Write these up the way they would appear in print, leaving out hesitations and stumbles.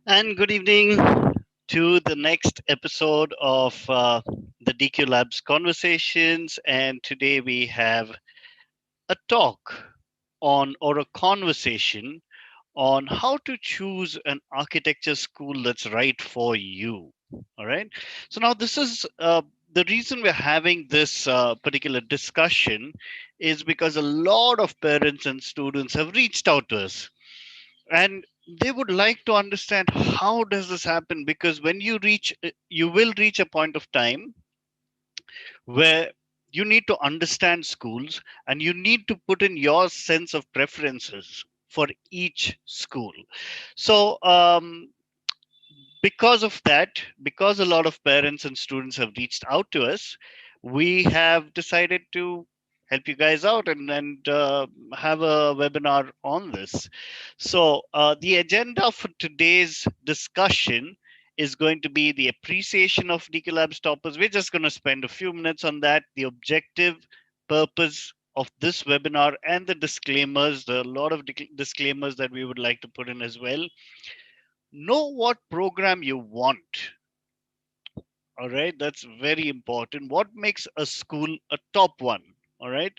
And good evening to the next episode of the DQ Labs Conversations. And today we have a talk or a conversation on how to choose an architecture school that's right for you. All right. So now this is the reason we're having this particular discussion is because a lot of parents and students have reached out to us and they would like to understand how does this happen, because when you will reach a point of time where you need to understand schools and you need to put in your sense of preferences for each school. So because of that, because a lot of parents and students have reached out to us, we have decided to help you guys out and have a webinar on this. So the agenda for today's discussion is going to be the appreciation of DQ Labs toppers. We're just going to spend a few minutes on that, the objective purpose of this webinar, and the disclaimers. There are a lot of disclaimers that we would like to put in as well. Know what program you want. All right, that's very important. What makes a school a top one? All right.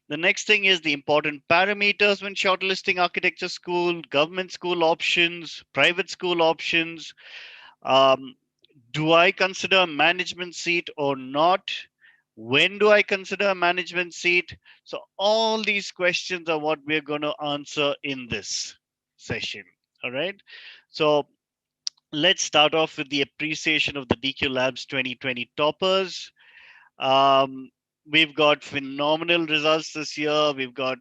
The next thing is the important parameters when shortlisting architecture school, government school options, private school options. Um, do I consider a management seat or not? When do I consider a management seat? So all these questions are what we're going to answer in this session. All right. So let's start off with the appreciation of the DQ Labs 2020 toppers. Um, we've got phenomenal results this year. We've got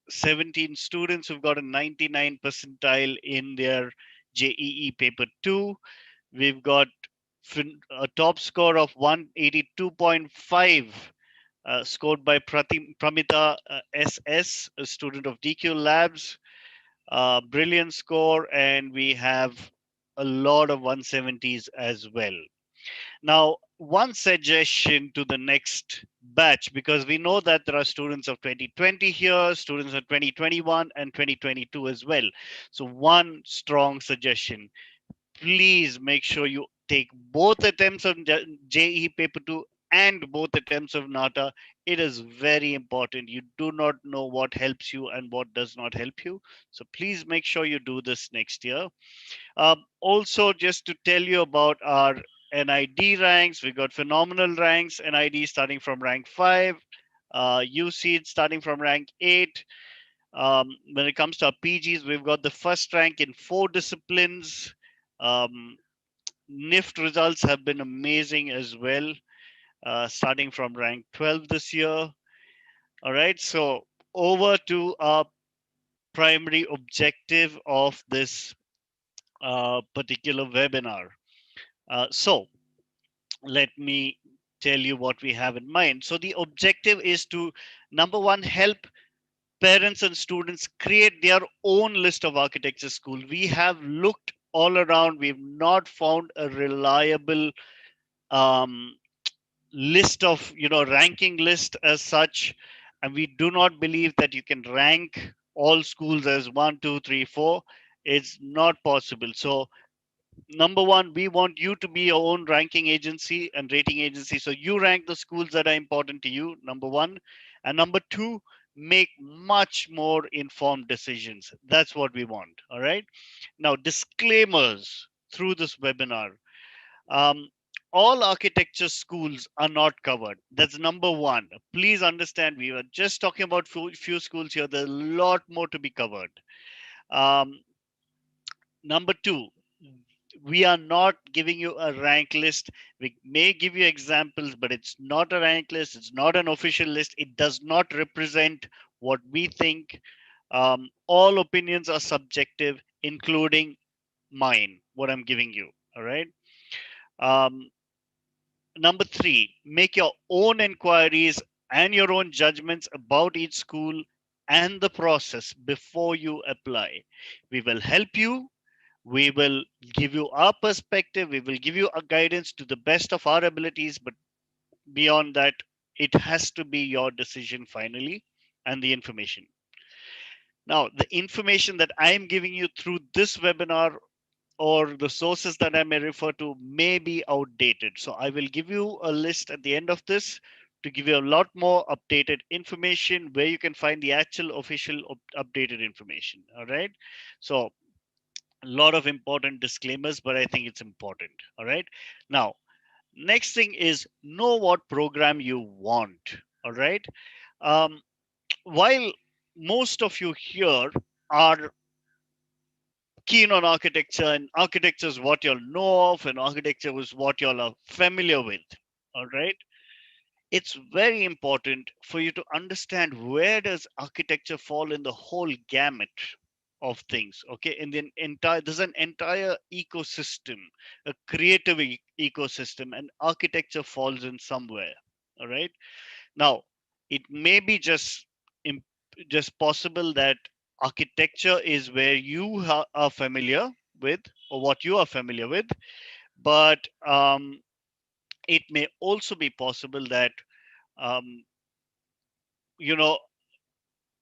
17 students who've got a 99 percentile in their JEE paper 2. We've got a top score of 182.5 scored by Pramita SS, a student of DQ Labs. Brilliant score, and we have a lot of 170s as well. Now, one suggestion to the next batch, because we know that there are students of 2020 here, students of 2021 and 2022 as well. So, one strong suggestion, please make sure you take both attempts of JE paper 2 and both attempts of NATA. It is very important. You do not know what helps you and what does not help you. So please make sure you do this next year. Also, just to tell you about our NID ranks, we got phenomenal ranks. NID starting from rank 5, UC starting from rank 8. When it comes to our PGs, we've got the first rank in 4 disciplines. Um, NIFT results have been amazing as well, starting from rank 12 this year. All right, so over to our primary objective of this particular webinar. So let me tell you what we have in mind. So the objective is to, number one, help parents and students create their own list of architecture school. We have looked all around. We've not found a reliable um, list of, ranking list as such, and we do not believe that you can rank all schools as 1, 2, 3, 4. It's not possible. So number one, we want you to be your own ranking agency and rating agency. So you rank the schools that are important to you, number one. And number two, make much more informed decisions. That's what we want. All right. Now, disclaimers through this webinar. Um, all architecture schools are not covered. That's number one. Please understand, we were just talking about few schools here. There's a lot more to be covered. Um, Number two, we are not giving you a rank list. We may give you examples, but it's not a rank list. It's not an official list. It does not represent what we think. All opinions are subjective, including mine, what I'm giving you. All right. Um, Number three, make your own inquiries and your own judgments about each school and the process before you apply. We will help you. We will give you our perspective. We will give you a guidance to the best of our abilities. But beyond that, it has to be your decision finally and the information. Now, the information that I am giving you through this webinar or the sources that I may refer to may be outdated. So I will give you a list at the end of this to give you a lot more updated information where you can find the actual official updated information. All right. So a lot of important disclaimers, but I think it's important. All right. Now, next thing is know what program you want. All right. Um, while most of you here are keen on architecture, and architecture is what you'll know of, and architecture is what you'll are familiar with. All right. It's very important for you to understand where does architecture fall in the whole gamut of things. Okay. In the entire, there's an entire ecosystem, a creative ecosystem, and architecture falls in somewhere. All right. Now, it may be just possible that architecture is where you are familiar with, or what you are familiar with, but it may also be possible that um, you know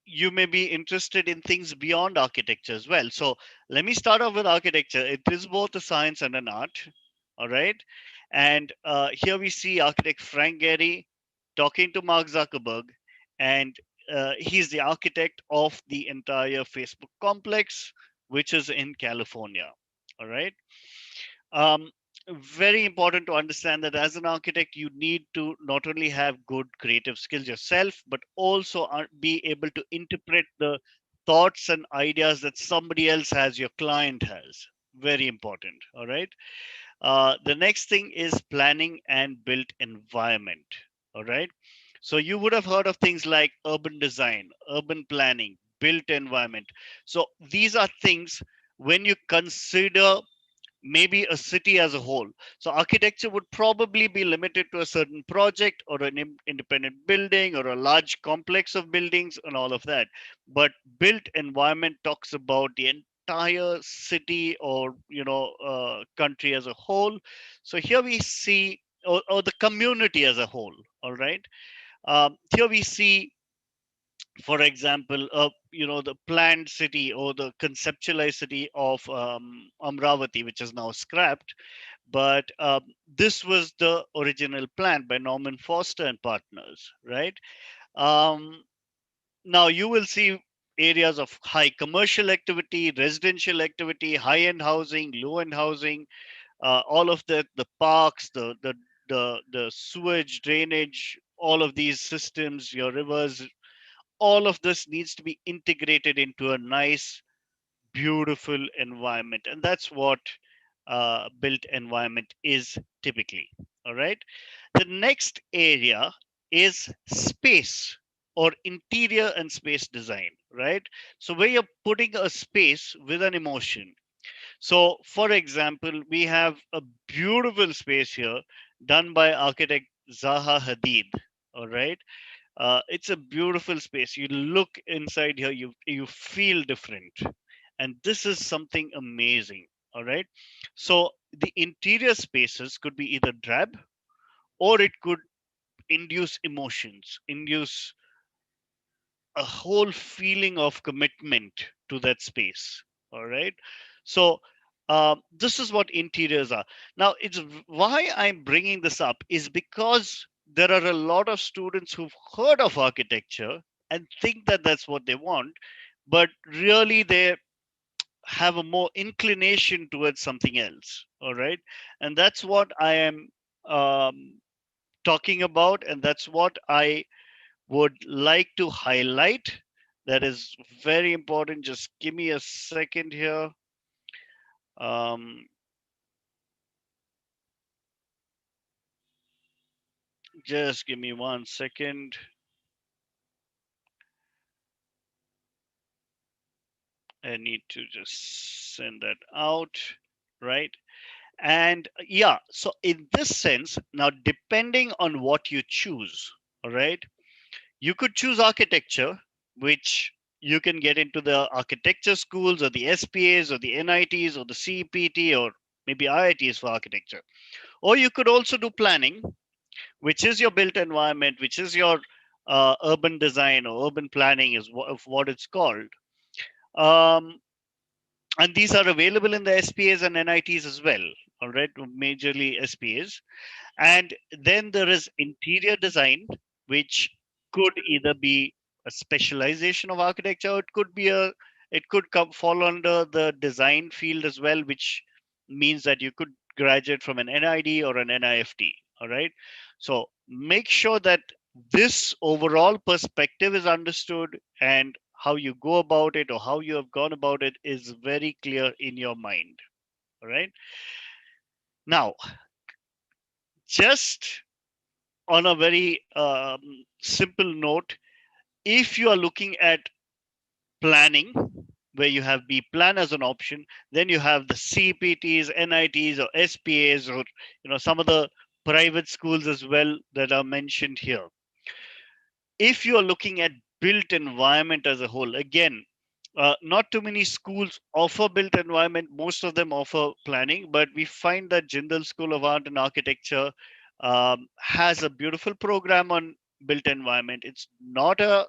you may be interested in things beyond architecture as well. So let me start off with architecture. It is both a science and an art. All right. And here we see architect Frank Gehry talking to Mark Zuckerberg, and he's the architect of the entire Facebook complex, which is in California. All right. um, Very important to understand that as an architect you need to not only have good creative skills yourself, but also be able to interpret the thoughts and ideas that somebody else has, your client has. Very important. All right. The next thing is planning and built environment. All right. So you would have heard of things like urban design, urban planning, built environment. So these are things when you consider maybe a city as a whole. So architecture would probably be limited to a certain project or an independent building or a large complex of buildings and all of that. But built environment talks about the entire city or country as a whole. So here we see, or the community as a whole. All right. Here we see, for example, the planned city or the conceptualized city of Amravati, which is now scrapped. But this was the original plan by Norman Foster and partners, right? Um, Now you will see areas of high commercial activity, residential activity, high-end housing, low-end housing, all of the parks, the sewage, drainage, all of these systems, your rivers, all of this needs to be integrated into a nice, beautiful environment. And that's what built environment is typically. All right. The next area is space or interior and space design, right? So, where you're putting a space with an emotion. So, for example, we have a beautiful space here done by architect Zaha Hadid. All right. It's a beautiful space. You look inside here, you feel different, and this is something amazing. All right. So the interior spaces could be either drab, or it could induce emotions, induce a whole feeling of commitment to that space. All right. So this is what interiors are. Now, it's why I'm bringing this up is because there are a lot of students who've heard of architecture and think that that's what they want, but really they have a more inclination towards something else. All right. And that's what I am um, talking about, and that's what I would like to highlight. That is very important. Just give me a second here. Um, just give me 1 second. I need to just send that out, right? And yeah, so in this sense, now depending on what you choose, all right, you could choose architecture, which you can get into the architecture schools or the SPAs or the NITs or the CPT or maybe IITs for architecture. Or you could also do planning, which is your built environment, which is your urban design or urban planning is what it's called. Um, And these are available in the SPAs and NITs as well. All right, majorly SPAs. And then there is interior design, which could either be a specialization of architecture, or it could fall under the design field as well, which means that you could graduate from an NID or an NIFT. All right. So make sure that this overall perspective is understood, and how you go about it or how you have gone about it is very clear in your mind. All right. Now, just on a very simple note, if you are looking at planning, where you have B plan as an option, then you have the CPTs, NITs, or SPAs, or some of the private schools as well that are mentioned here. If you are looking at built environment as a whole, again, not too many schools offer built environment. Most of them offer planning, but we find that Jindal School of Art and Architecture has a beautiful program on built environment. It's not a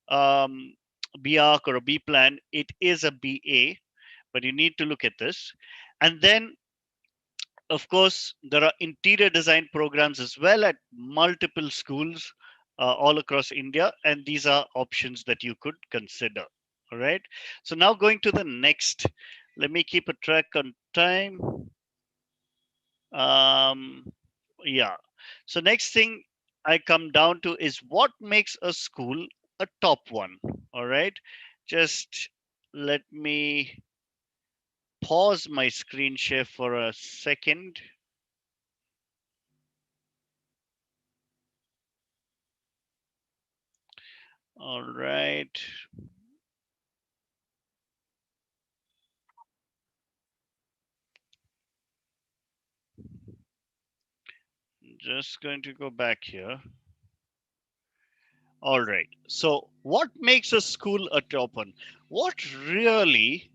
BArch or a B plan. It is a BA, but you need to look at this. And then, of course, there are interior design programs as well at multiple schools all across India, and these are options that you could consider. All right. So now going to the next. Let me keep a track on time. Um, yeah. So next thing I come down to is what makes a school a top one. All right. Just let me pause my screen share for a second. All right. Just going to go back here. All right. So, what makes a school a top one? What really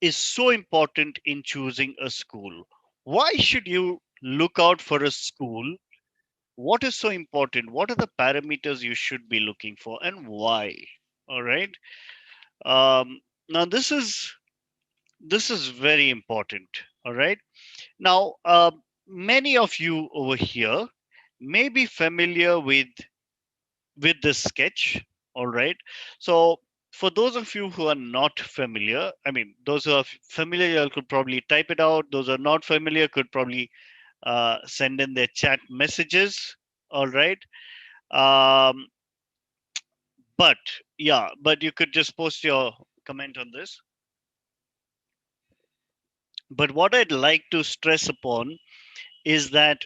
is so important in choosing a school? Why should you look out for a school? What is so important? What are the parameters you should be looking for, and why? All right. Now, this is very important. All right. Now, many of you over here may be familiar with this sketch. All right. So, for those of you who are not familiar, I mean, those who are familiar, you could probably type it out. Those who are not familiar could probably send in their chat messages. All right. Um, but yeah, but you could just post your comment on this. But what I'd like to stress upon is that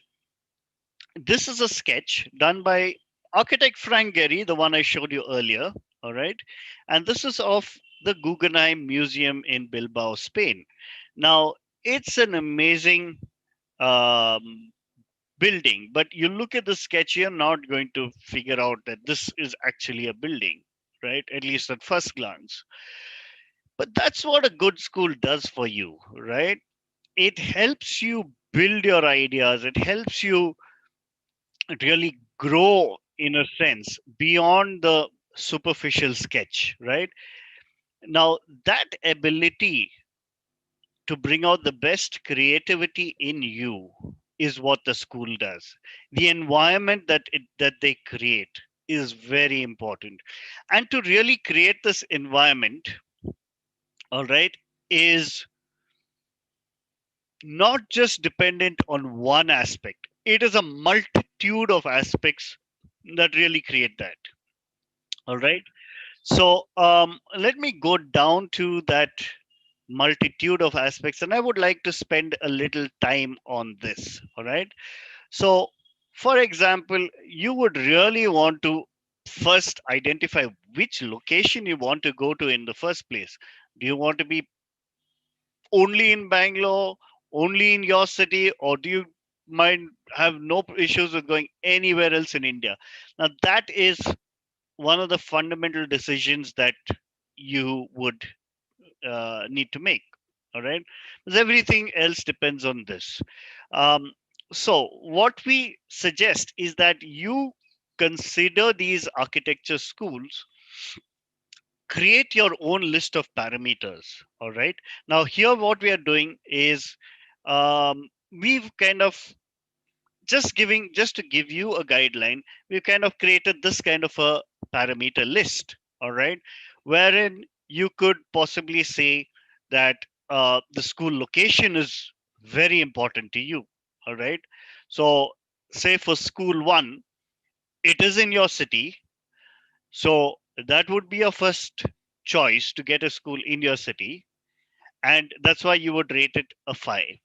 this is a sketch done by architect Frank Gehry, the one I showed you earlier. All right. And this is of the Guggenheim Museum in Bilbao, Spain. Now, it's an amazing um, building, but you look at the sketch, you're not going to figure out that this is actually a building, right? At least at first glance. But that's what a good school does for you, right? It helps you build your ideas, it helps you really grow in a sense beyond the superficial sketch, right? Now, that ability to bring out the best creativity in you is what the school does. The environment that they create is very important. And to really create this environment, all right, is not just dependent on one aspect. It is a multitude of aspects that really create that. All right. So let me go down to that multitude of aspects, and I would like to spend a little time on this. All right. So, for example, you would really want to first identify which location you want to go to in the first place. Do you want to be only in Bangalore, only in your city, or do you mind have no issues with going anywhere else in India? Now, that is one of the fundamental decisions that you would need to make. All right, because everything else depends on this. Um, so, what we suggest is that you consider these architecture schools create your own list of parameters. All right. Now, here, what we are doing is we've kind of just to give you a guideline, we've kind of created this kind of a parameter list. All right. Wherein you could possibly say that the school location is very important to you. All right. So, say for school one, it is in your city, so that would be your first choice to get a school in your city. And that's why you would rate it a five.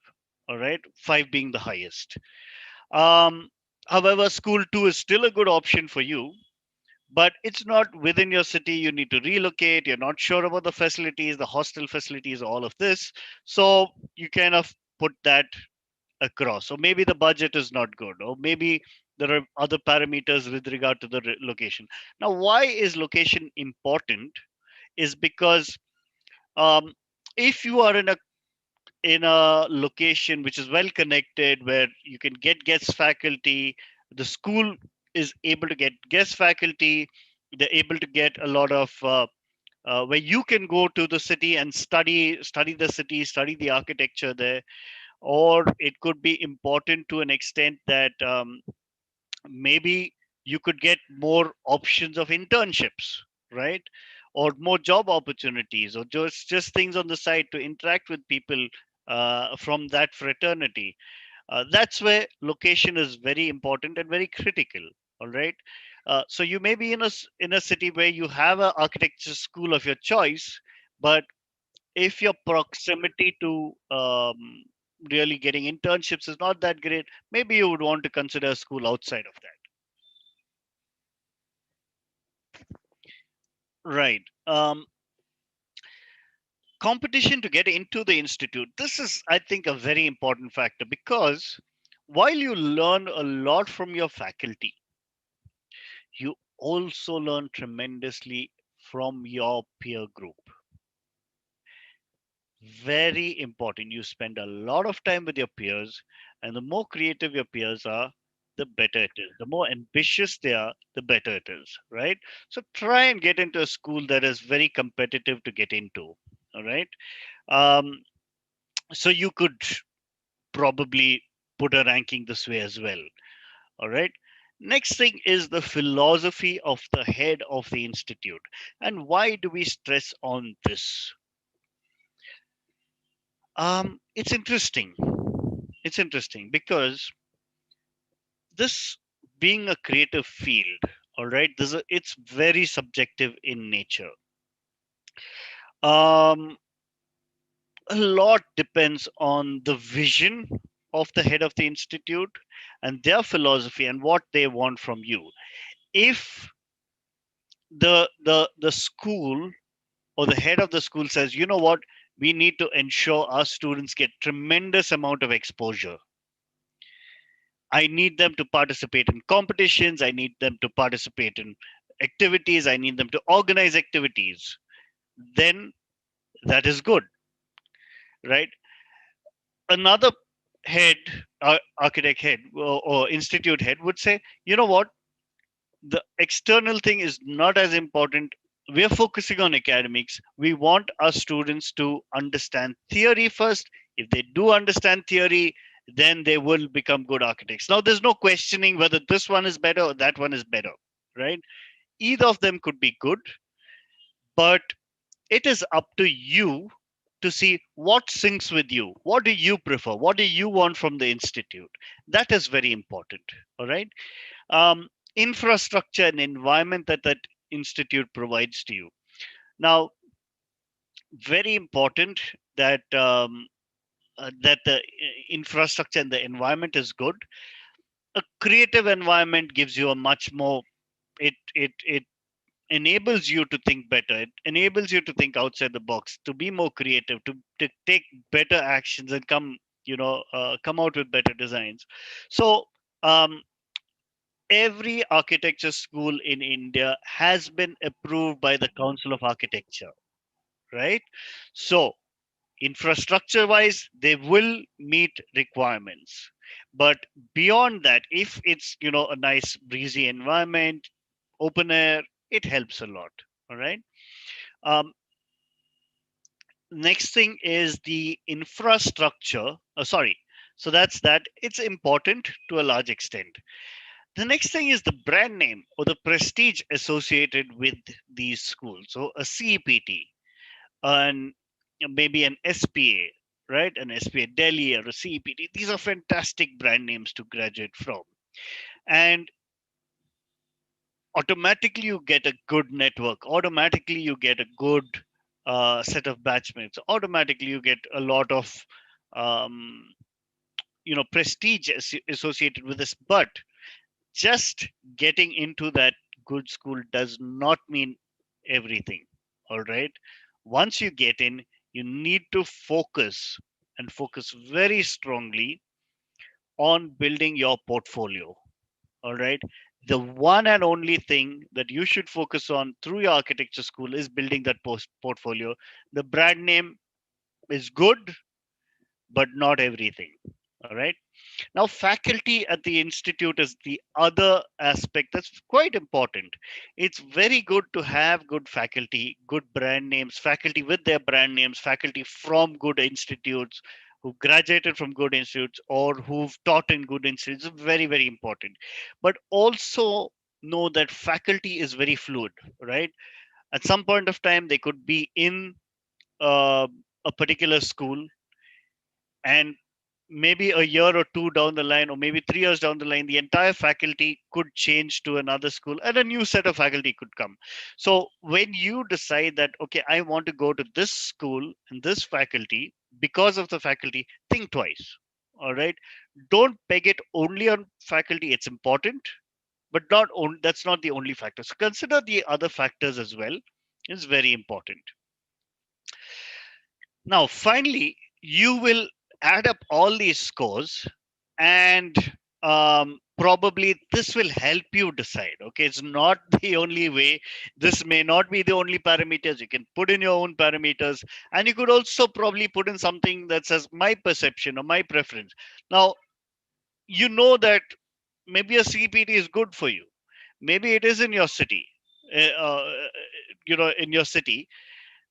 All right. Five being the highest. Um, However, school two is still a good option for you, but it's not within your city. You need to relocate. You're not sure about the facilities, the hostel facilities, all of this. So you kind of put that across. Or maybe the budget is not good, or maybe there are other parameters with regard to the location. Now, why is location important? Is because um, if you are in a location which is well connected, where you can get guest faculty, the school is able to get guest faculty, they're able to get a lot of where you can go to the city and study the city, study the architecture there. Or it could be important to an extent that maybe you could get more options of internships, right? Or more job opportunities, or just things on the side to interact with people from that fraternity. That's where location is very important and very critical. All right. So you may be in a city where you have an architecture school of your choice, but if your proximity to really getting internships is not that great, maybe you would want to consider a school outside of that. Right. Competition to get into the institute. This is, I think, a very important factor, because while you learn a lot from your faculty, you also learn tremendously from your peer group. Very important. You spend a lot of time with your peers, and the more creative your peers are, the better it is. The more ambitious they are, the better it is, right? So try and get into a school that is very competitive to get into. All right. Um, so you could probably put a ranking this way as well. All right. Next thing is the philosophy of the head of the institute. And why do we stress on this? It's interesting. It's interesting because this, being a creative field, all right, it's very subjective in nature. Um, a lot depends on the vision of the head of the institute and their philosophy and what they want from you. If the school or the head of the school says, you know what, we need to ensure our students get tremendous amount of exposure, I need them to participate in competitions, I need them to participate in activities, I need them to organize activities, then that is good, right? Another head, architect head, or institute head would say, you know what, the external thing is not as important. We're focusing on academics. We want our students to understand theory first. If they do understand theory, then they will become good architects. Now, there's no questioning whether this one is better or that one is better, right? Either of them could be good, but it is up to you to see what syncs with you. What do you prefer? What do you want from the institute? That is very important. All right. Infrastructure and environment that that institute provides to you. Now, very important that that the infrastructure and the environment is good. A creative environment gives you a much more. It enables you to think better. It enables you to think outside the box, to be more creative, to take better actions and come out with better designs. So um, every architecture school in India has been approved by the Council of Architecture, right? So, infrastructure wise, they will meet requirements. But beyond that, if it's, a nice breezy environment, open air, it helps a lot. All right. Um, Next thing is the infrastructure. Sorry. So that's that. It's important to a large extent. The next thing is the brand name or the prestige associated with these schools. So a CEPT, and maybe an SPA, right? An SPA Delhi or a CEPT. These are fantastic brand names to graduate from. And automatically you get a good network. Automatically you get a good set of batchmates. Automatically you get a lot of um, prestige associated with this. But just getting into that good school does not mean everything. All right. Once you get in, you need to focus and focus very strongly on building your portfolio. All right. The one and only thing that you should focus on through your architecture school is building that portfolio. The brand name is good, but not everything. All right. Now, faculty at the institute is the other aspect that's quite important. It's very good to have good faculty, good brand names, faculty with their brand names, faculty from good institutes who graduated from good institutes or who've taught in good institutes. It's very, very important. But also know that faculty is very fluid, right? At some point of time, they could be in uh, a particular school, and maybe a year or two down the line, or maybe 3 years down the line, the entire faculty could change to another school and a new set of faculty could come. So when you decide that, okay, I want to go to this school and this faculty because of the faculty, think twice. All right. Don't peg it only on faculty. It's important, but not on, that's not the only factor. So consider the other factors as well. It's very important. Now, finally, you will add up all these scores, and probably this will help you decide. Okay, it's not the only way. This may not be the only parameters. You can put in your own parameters, and you could also probably put in something that says my perception or my preference. Now, you know that maybe a CPT is good for you. Maybe it is in your city, in your city,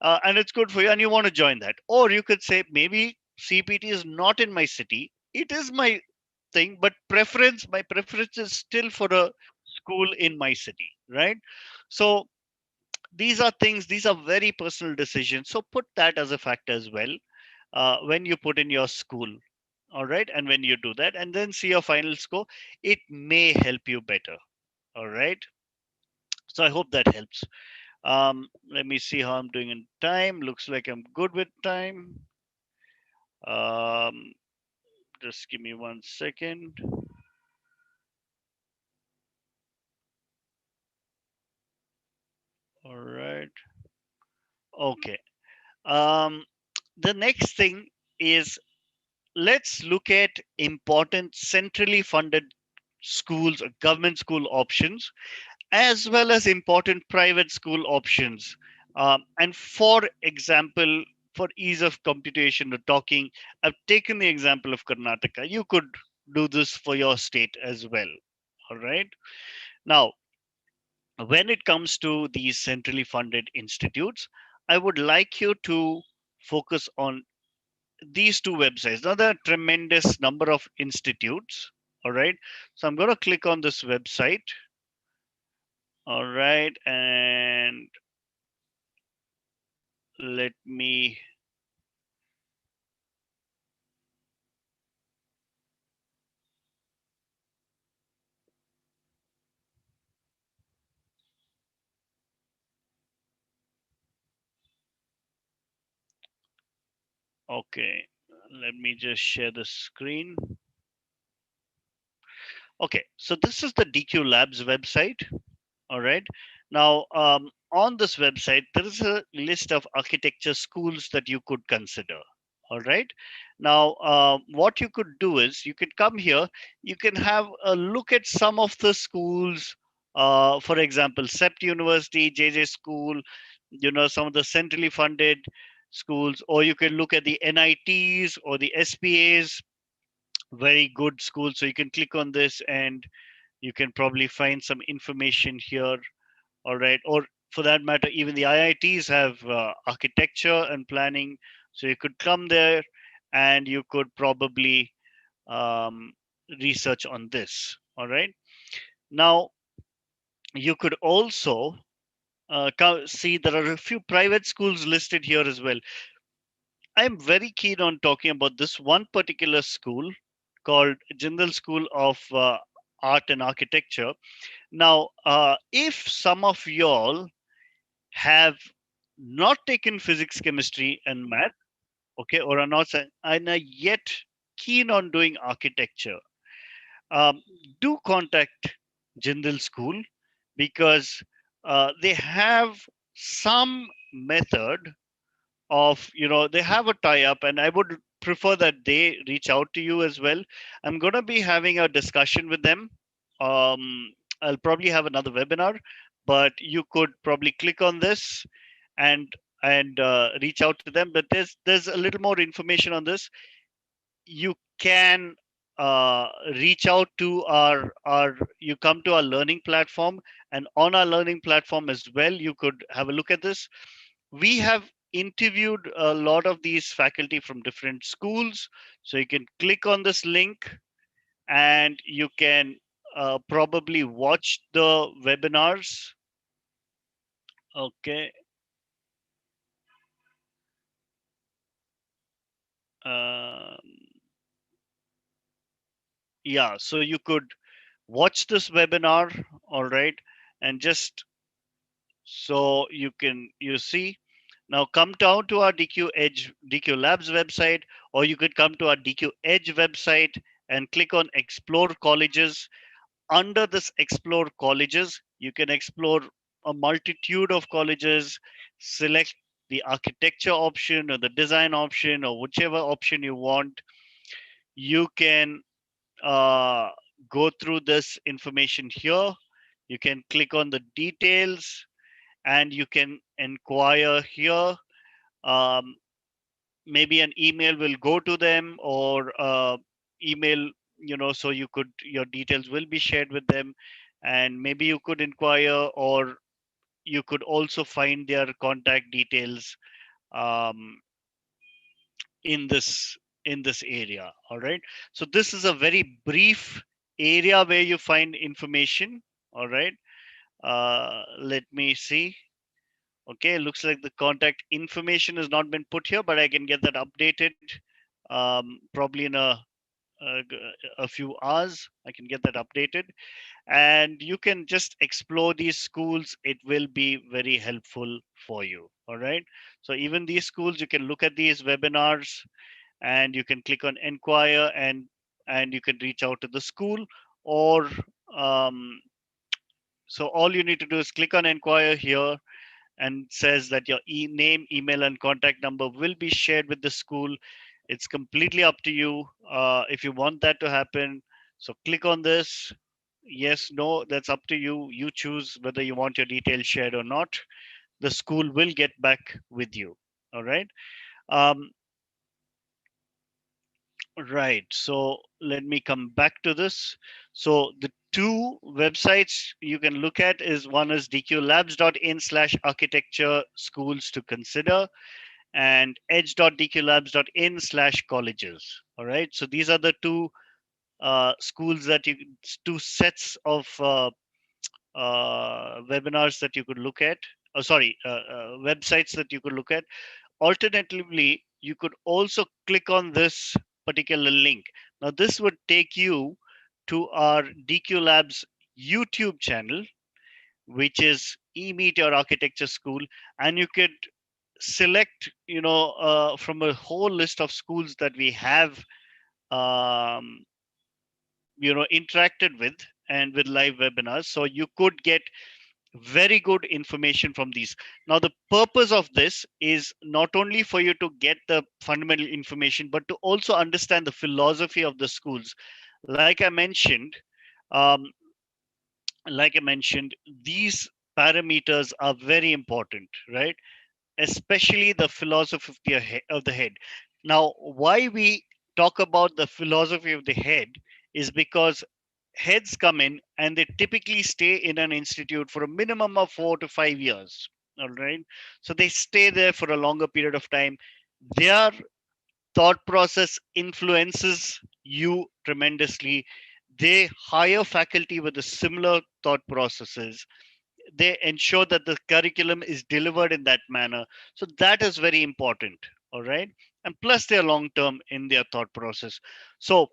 and it's good for you and you want to join that. Or you could say maybe CPT is not in my city, it is my thing, but my preference is still for a school in my city, right? So these are very personal decisions, so put that as a factor as well when you put in your school. All right, and when you do that and then see your final score, it may help you better. All right, so I hope that helps. Let me see how I'm doing in time. Looks like I'm good with time. Um, just give me 1 second. All right. Okay. Um, the next thing is, let's look at important centrally funded schools, or government school options, as well as important private school options. And for example, for ease of computation or talking, I've taken the example of Karnataka. You could do this for your state as well. All right. Now, when it comes to these centrally funded institutes, I would like you to focus on these two websites. Now, there are tremendous number of institutes. All right. So I'm going to click on this website. All right. And let me, okay, let me just share the screen. Okay, so this is the DQ Labs website. All right. Now, on this website, there is a list of architecture schools that you could consider. All right. Now, what you could do is you could come here, you can have a look at some of the schools, for example, SEPT University, JJ School, some of the centrally funded schools, or you can look at the NITs or the SPAs, very good schools. So you can click on this and you can probably find some information here. All right. Or for that matter, even the IITs have architecture and planning. So you could come there and you could probably um, research on this. All right. Now, you could also see there are a few private schools listed here as well. I'm very keen on talking about this one particular school called Jindal School of Art and Architecture. Now, if some of y'all have not taken physics, chemistry, and math, okay, or are not and are yet keen on doing architecture, um, do contact Jindal School because they have some method of, they have a tie up, and I would prefer that they reach out to you as well. I'm going to be having a discussion with them. um, I'll probably have another webinar, but you could probably click on this and reach out to them. But there's a little more information on this. You can reach out to our you come to our learning platform, and on our learning platform as well you could have a look at this. We have interviewed a lot of these faculty from different schools, so you can click on this link and you can probably watch the webinars. Okay. um, yeah, so you could watch this webinar, all right, and just so you see. Now come down to our DQ Labs website, or you could come to our DQ Edge website and click on Explore Colleges. Under this Explore Colleges, you can explore a multitude of colleges. Select the architecture option or the design option or whichever option you want. You can uh, go through this information here. You can click on the details and you can inquire here. Um, Maybe an email will go to them, or email, so your details will be shared with them, and maybe you could inquire, or you could also find their contact details um, in this area. All right, so this is a very brief area where you find information. All right, let me see. Okay, looks like the contact information has not been put here, but I can get that updated probably in a, a few hours. I can get that updated, and you can just explore these schools. It will be very helpful for you. All right. So even these schools, you can look at these webinars, and you can click on Enquire, and you can reach out to the school, or um, so all you need to do is click on Enquire here, and says that your name, email, and contact number will be shared with the school. It's completely up to you if you want that to happen. So click on this. Yes, no, that's up to you. You choose whether you want your details shared or not. The school will get back with you. All right. Um, right. So let me come back to this. So the two websites you can look at is one is dqlabs.in/architecture schools to consider, and edge.dqlabs.in/colleges. All right. So these are the two schools two sets of webinars that you could look at. Oh, sorry, websites that you could look at. Alternatively, you could also click on this particular link. Now, this would take you to our DQ Labs YouTube channel, which is eMeteor Architecture School, and you could select, from a whole list of schools that we have um, interacted with, and with live webinars, so you could get very good information from these. Now the purpose of this is not only for you to get the fundamental information, but to also understand the philosophy of the schools. like i mentioned um, like I mentioned, these parameters are very important, right? Especially the philosophy of the head. Now, why we talk about the philosophy of the head is because heads come in and they typically stay in an institute for a minimum of 4 to 5 years. All right. So they stay there for a longer period of time. Their thought process influences you tremendously. They hire faculty with a similar thought processes. They ensure that the curriculum is delivered in that manner. So that is very important. All right. And plus, they're long term in their thought process. So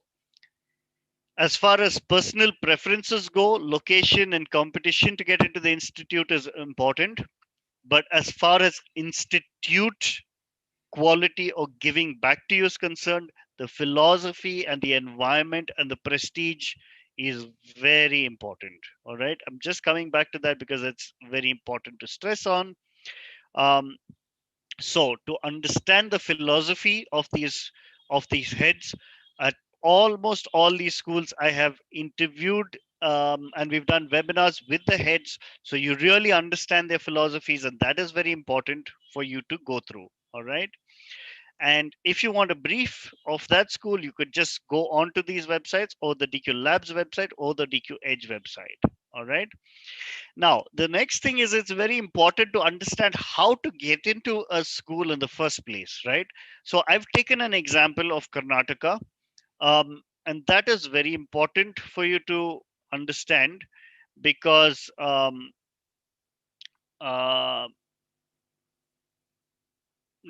as far as personal preferences go, location and competition to get into the institute is important. But as far as institute quality or giving back to you is concerned, the philosophy and the environment and the prestige is very important. All right. I'm just coming back to that because it's very important to stress on. Um, so to understand the philosophy of these heads at almost all these schools, I have interviewed and we've done webinars with the heads, so you really understand their philosophies, and that is very important for you to go through. All right. And if you want a brief of that school, you could just go on to these websites, or the DQ Labs website, or the DQ Edge website. All right. Now, the next thing is it's very important to understand how to get into a school in the first place, right? So I've taken an example of Karnataka, and that is very important for you to understand because uh,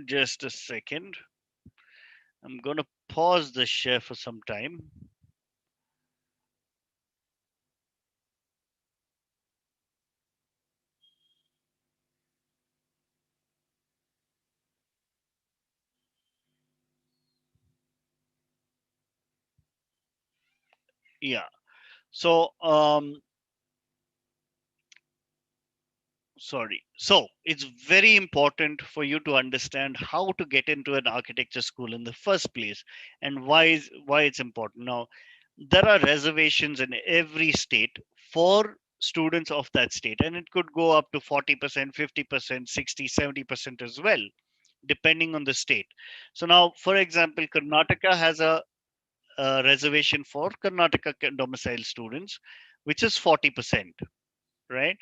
just a second, I'm going to pause the share for some time. Yeah. So, sorry. So it's very important for you to understand how to get into an architecture school in the first place, and why it's important. Now, there are reservations in every state for students of that state, and it could go up to 40%, 50%, 60, 70% as well, depending on the state. So now, for example, Karnataka has a reservation for Karnataka domicile students, which is 40%, right?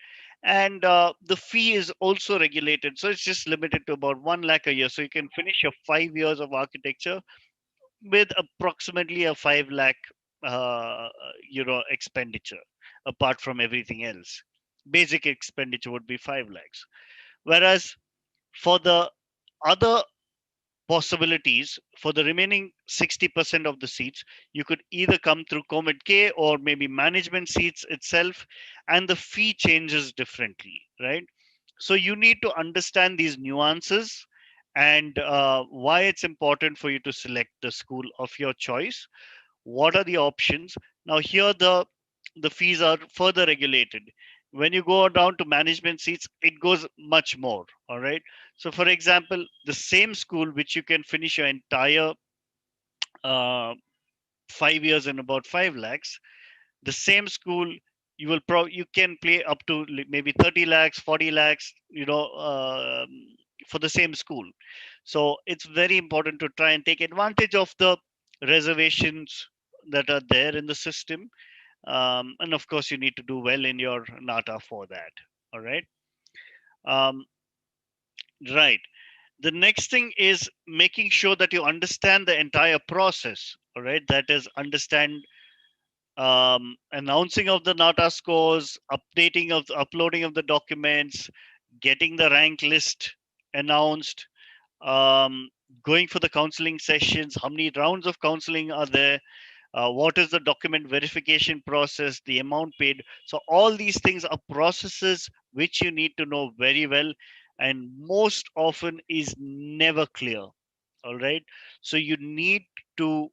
And the fee is also regulated, so it's just limited to about 1 lakh a year. So you can finish your 5 years of architecture with approximately a 5 lakh, expenditure, apart from everything else. Basic expenditure would be 5 lakhs. Whereas for the other possibilities, for the remaining 60% of the seats, you could either come through Comet K or maybe management seats itself, and the fee changes differently, right? So you need to understand these nuances and why it's important for you to select the school of your choice. What are the options? Now here the fees are further regulated. When you go down to management seats, it goes much more. All right. So for example, the same school which you can finish your entire uh, 5 years in about 5 lakhs, the same school you can pay up to maybe 30 lakhs, 40 lakhs, for the same school. So it's very important to try and take advantage of the reservations that are there in the system. And of course, you need to do well in your NATA for that. All right. Um, right. The next thing is making sure that you understand the entire process. All right. That is, understand announcing of the NATA scores, uploading of the documents, getting the rank list announced, um, going for the counseling sessions, how many rounds of counseling are there, what is the document verification process, the amount paid. So all these things are processes which you need to know very well, and most often is never clear. All right. So you need to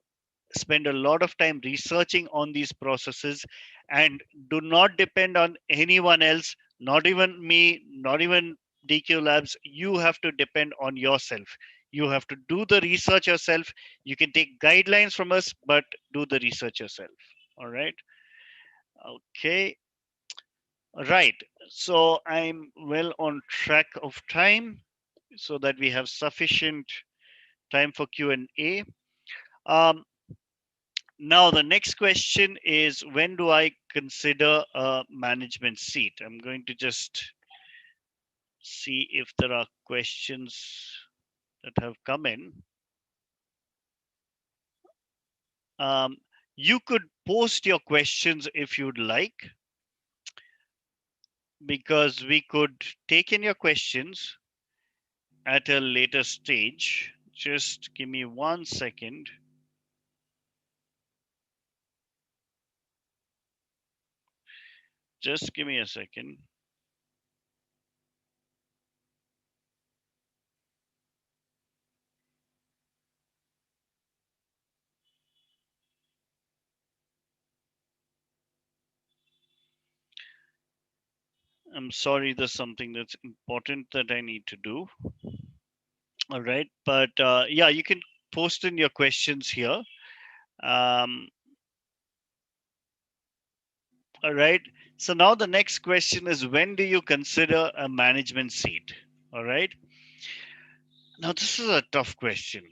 spend a lot of time researching on these processes, and do not depend on anyone else, not even me, not even DQ Labs. You have to depend on yourself. You have to do the research yourself. You can take guidelines from us, but do the research yourself. All right. Okay. Right. So I'm well on track of time, so that we have sufficient time for Q&A. um, Now, the next question is, when do I consider a management seat? I'm going to just see if there are questions that have come in. Um, you could post your questions if you'd like, because we could take in your questions at a later stage. Just give me 1 second. Just give me a second. I'm sorry, there's something that's important that I need to do. All right. But yeah, you can post in your questions here. Um, all right. So now the next question is, when do you consider a management seat? All right. Now, this is a tough question.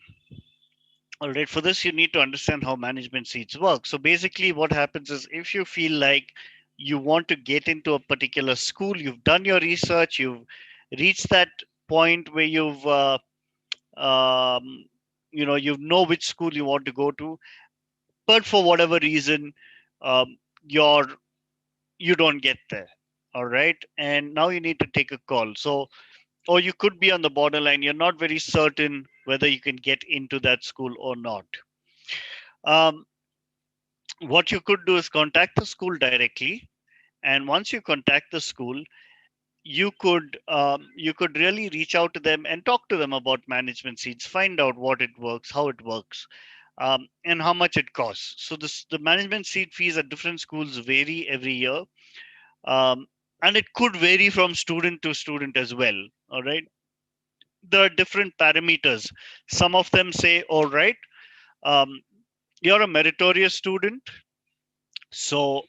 All right. For this, you need to understand how management seats work. So basically, what happens is, if you feel like you want to get into a particular school, you've done your research, you've reached that point where um, you know which school you want to go to, but for whatever reason, um, you're you don't get there. All right, and now you need to take a call. So, or you could be on the borderline. You're not very certain whether you can get into that school or not. um, what you could do is contact the school directly, and once you contact the school, you could really reach out to them and talk to them about management seats, find out what it works, how it works, and how much it costs. So the management seat fees at different schools vary every year, um, and it could vary from student to student as well. All right, there are different parameters. Some of them say, all right, um, you're a meritorious student, so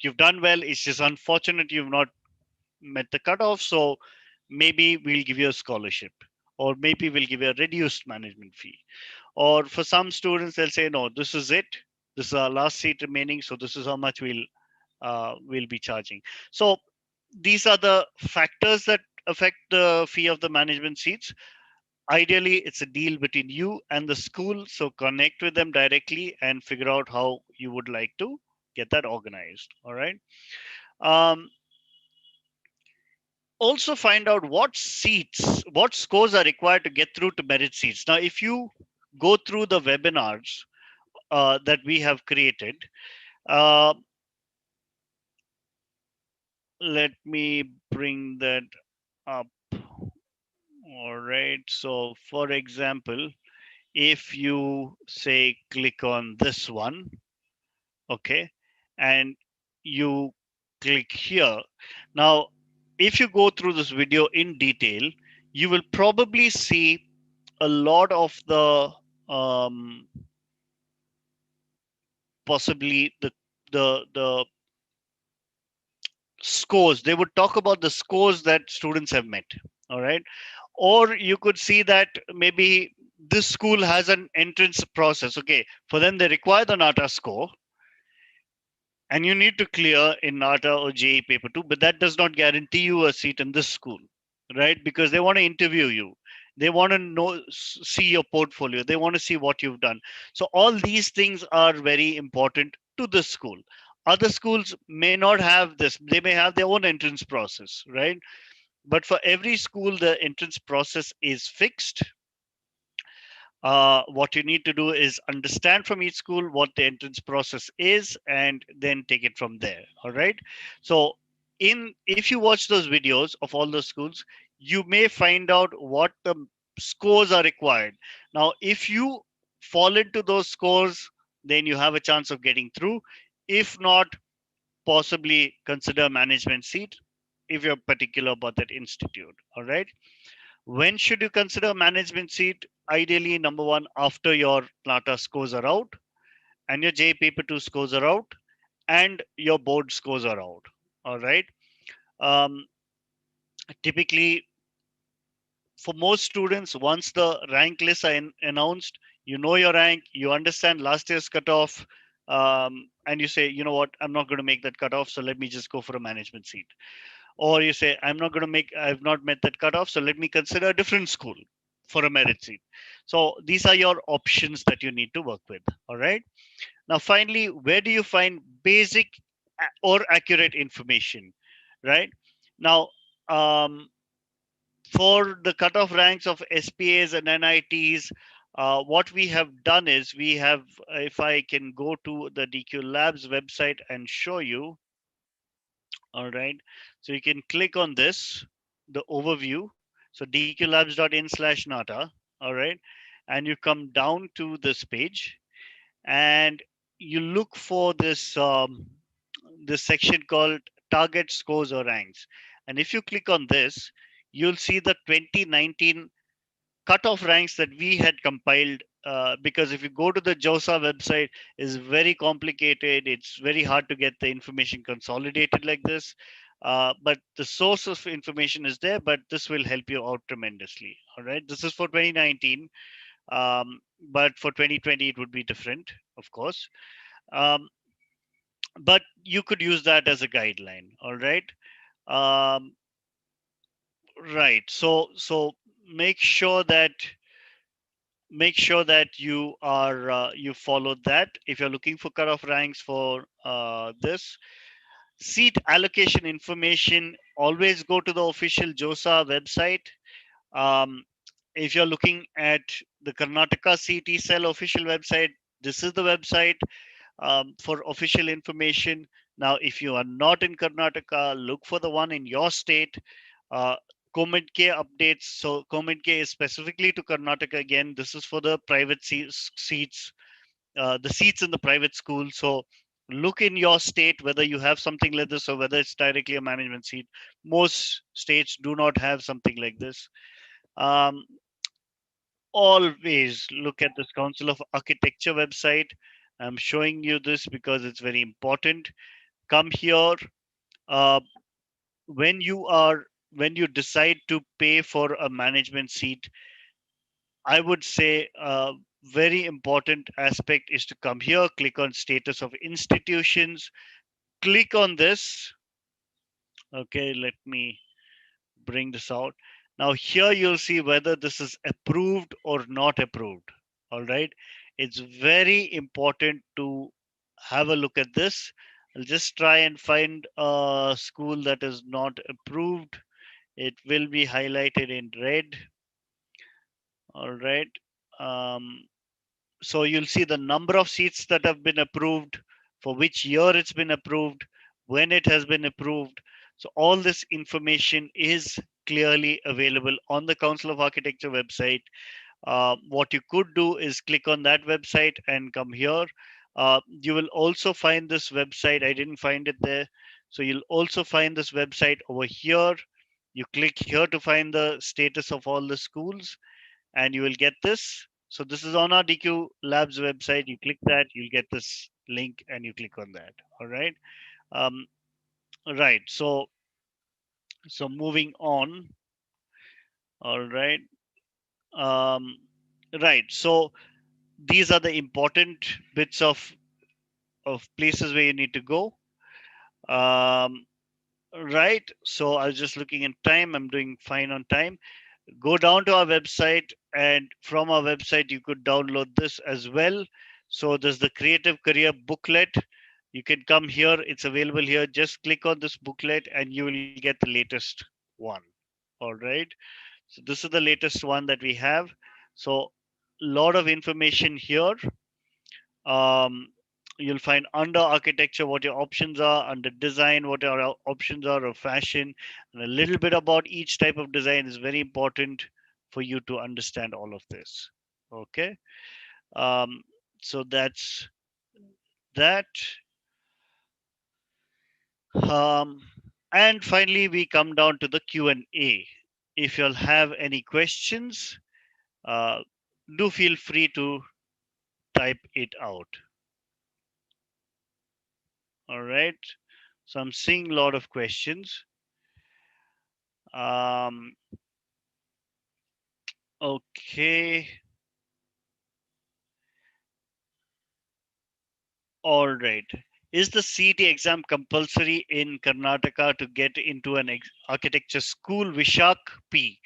you've done well. It's just unfortunate you've not met the cutoff, so maybe we'll give you a scholarship, or maybe we'll give you a reduced management fee. Or for some students, they'll say, no, this is it. This is our last seat remaining, so this is how much we'll be charging. So these are the factors that affect the fee of the management seats. Ideally, it's a deal between you and the school, so connect with them directly and figure out how you would like to get that organized. All right. Um, Also find out what scores are required to get through to merit seats. Now, if you go through the webinars that we have created, uh, let me bring that up. All right. So, for example, if you say click on this one, okay, and you click here. Now, if you go through this video in detail, you will probably see a lot of the um, possibly the scores. They would talk about the scores that students have met. All right, or you could see that maybe this school has an entrance process. Okay, for them they require the NATA score, and you need to clear in NATA or JE paper 2, but that does not guarantee you a seat in this school, right? Because they want to interview you. They want to see your portfolio. They want to see what you've done. So all these things are very important to this school. Other schools may not have this. They may have their own entrance process, right? But for every school, the entrance process is fixed. What you need to do is understand from each school what the entrance process is, and then take it from there. All right. So in if you watch those videos of all the schools, you may find out what the scores are required. Now, if you fall into those scores, then you have a chance of getting through. If not, possibly consider management seat if you're particular about that institute. All right. When should you consider management seat? Ideally, number one, after your NATA scores are out, and your J paper 2 scores are out, and your board scores are out. All right. Um, Typically, for most students, once the rank lists are announced, You know your rank, you understand last year's cutoff, and you say, you know what, I'm not going to make that cutoff, so let me just go for a management seat. Or you say, I've not met that cutoff, so let me consider a different school for a merit seat. So these are your options that you need to work with. All right. Now, finally, where do you find basic or accurate information? Right now, for the cutoff ranks of SPAs and NITs, what we have done is we have, if I can go to the DQ Labs website and show you, all right. So you can click on this, the overview. So dqlabs.in/nata. All right. And you come down to this page and you look for this section called target scores or ranks. And if you click on this, you'll see the 2019 cutoff ranks that we had compiled, because if you go to the JOSA website, is very complicated. It's very hard to get the information consolidated like this. But the source of information is there, but this will help you out tremendously. All right. This is for 2019. But for 2020, it would be different, of course. Um, but you could use that as a guideline. All right. Um, right. So make sure that you follow that if you're looking for cutoff ranks for this seat allocation information. Always go to the official JOSA website. um, if you're looking at the Karnataka CT cell official website, this is the website for official information. Now, if you are not in Karnataka, look for the one in your state. Uh, K updates. So K is specifically to Karnataka again. This is for the private seats, the seats in the private school. So look in your state whether you have something like this or whether it's directly a management seat. Most states do not have something like this. Um, Always look at this Council of Architecture website. I'm showing you this because it's very important. Come here. uh, when you are when you decide to pay for a management seat, I would say very important aspect is to come here, click on status of institutions, click on this. Okay, let me bring this out. Now here you'll see whether this is approved or not approved. All right. It's very important to have a look at this. I'll just try and find a school that is not approved. It will be highlighted in red. All right. Um, so you'll see the number of seats that have been approved, for which year it's been approved, when it has been approved. So all this information is clearly available on the Council of Architecture website. What you could do is click on that website and come here. You will also find this website. I didn't find it there. So you'll also find this website over here. You click here to find the status of all the schools and you will get this. So this is on our DQ Labs website. You click that, you'll get this link and you click on that. All right. Um, right. So moving on. All right. Um, right. So these are the important bits of places where you need to go. Um, right. So I was just looking in time. I'm doing fine on time. Go down to our website, and from our website you could download this as well. So there's the creative career booklet. You can come here, it's available here. Just click on this booklet and you will get the latest one. All right. So this is the latest one that we have. So a lot of information here. um, you'll find under architecture what your options are, under design what your options are, or fashion, and a little bit about each type of design is very important for you to understand all of this. Okay. um, so that's that. um, and finally we come down to the Q&A. If you'll have any questions, uh, do feel free to type it out. All right. So I'm seeing a lot of questions. Um, okay. All right. Is the CET exam compulsory in Karnataka to get into an architecture school? Vishak P.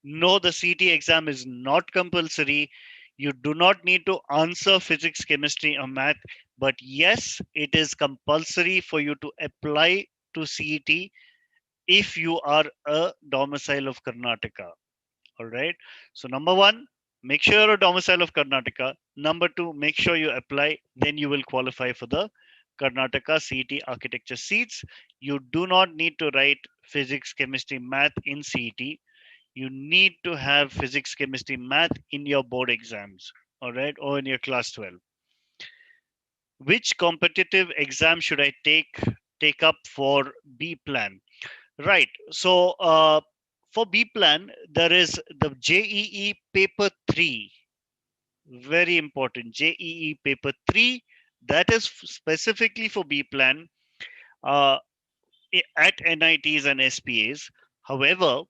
No, the CET exam is not compulsory. You do not need to answer physics, chemistry, or math. But yes, it is compulsory for you to apply to CET if you are a domicile of Karnataka. All right. So, number one, make sure you're a domicile of Karnataka. Number two, make sure you apply. Then you will qualify for the Karnataka CET architecture seats. You do not need to write physics, chemistry, math in CET. You need to have physics, chemistry, math in your board exams. All right. Or in your class 12. Which competitive exam should I take up for B plan? Right. So for B plan, there is the JEE paper 3. Very important. JEE paper 3. That is specifically for B plan uh, at NITs and SPAs. However,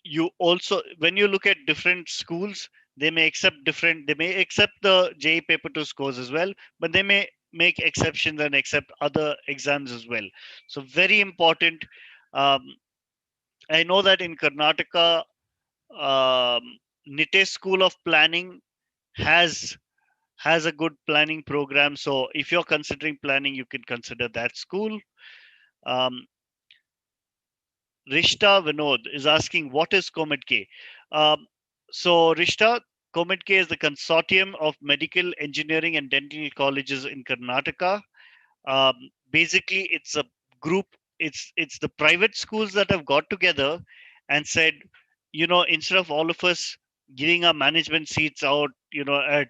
you also, when you look at different schools, they may accept the JEE paper 2 scores as well, but they may make exceptions and accept other exams as well. So very important. Um, I know that in Karnataka, Nite School of Planning has has a good planning program. So if you're considering planning, you can consider that school. Um, Rishta Vinod is asking, what is Comet K? Um, so Rishta, Comet K is the consortium of medical, engineering, and dental colleges in Karnataka. Um, Basically, it's a group. It's the private schools that have got together and said, instead of all of us giving our management seats out, at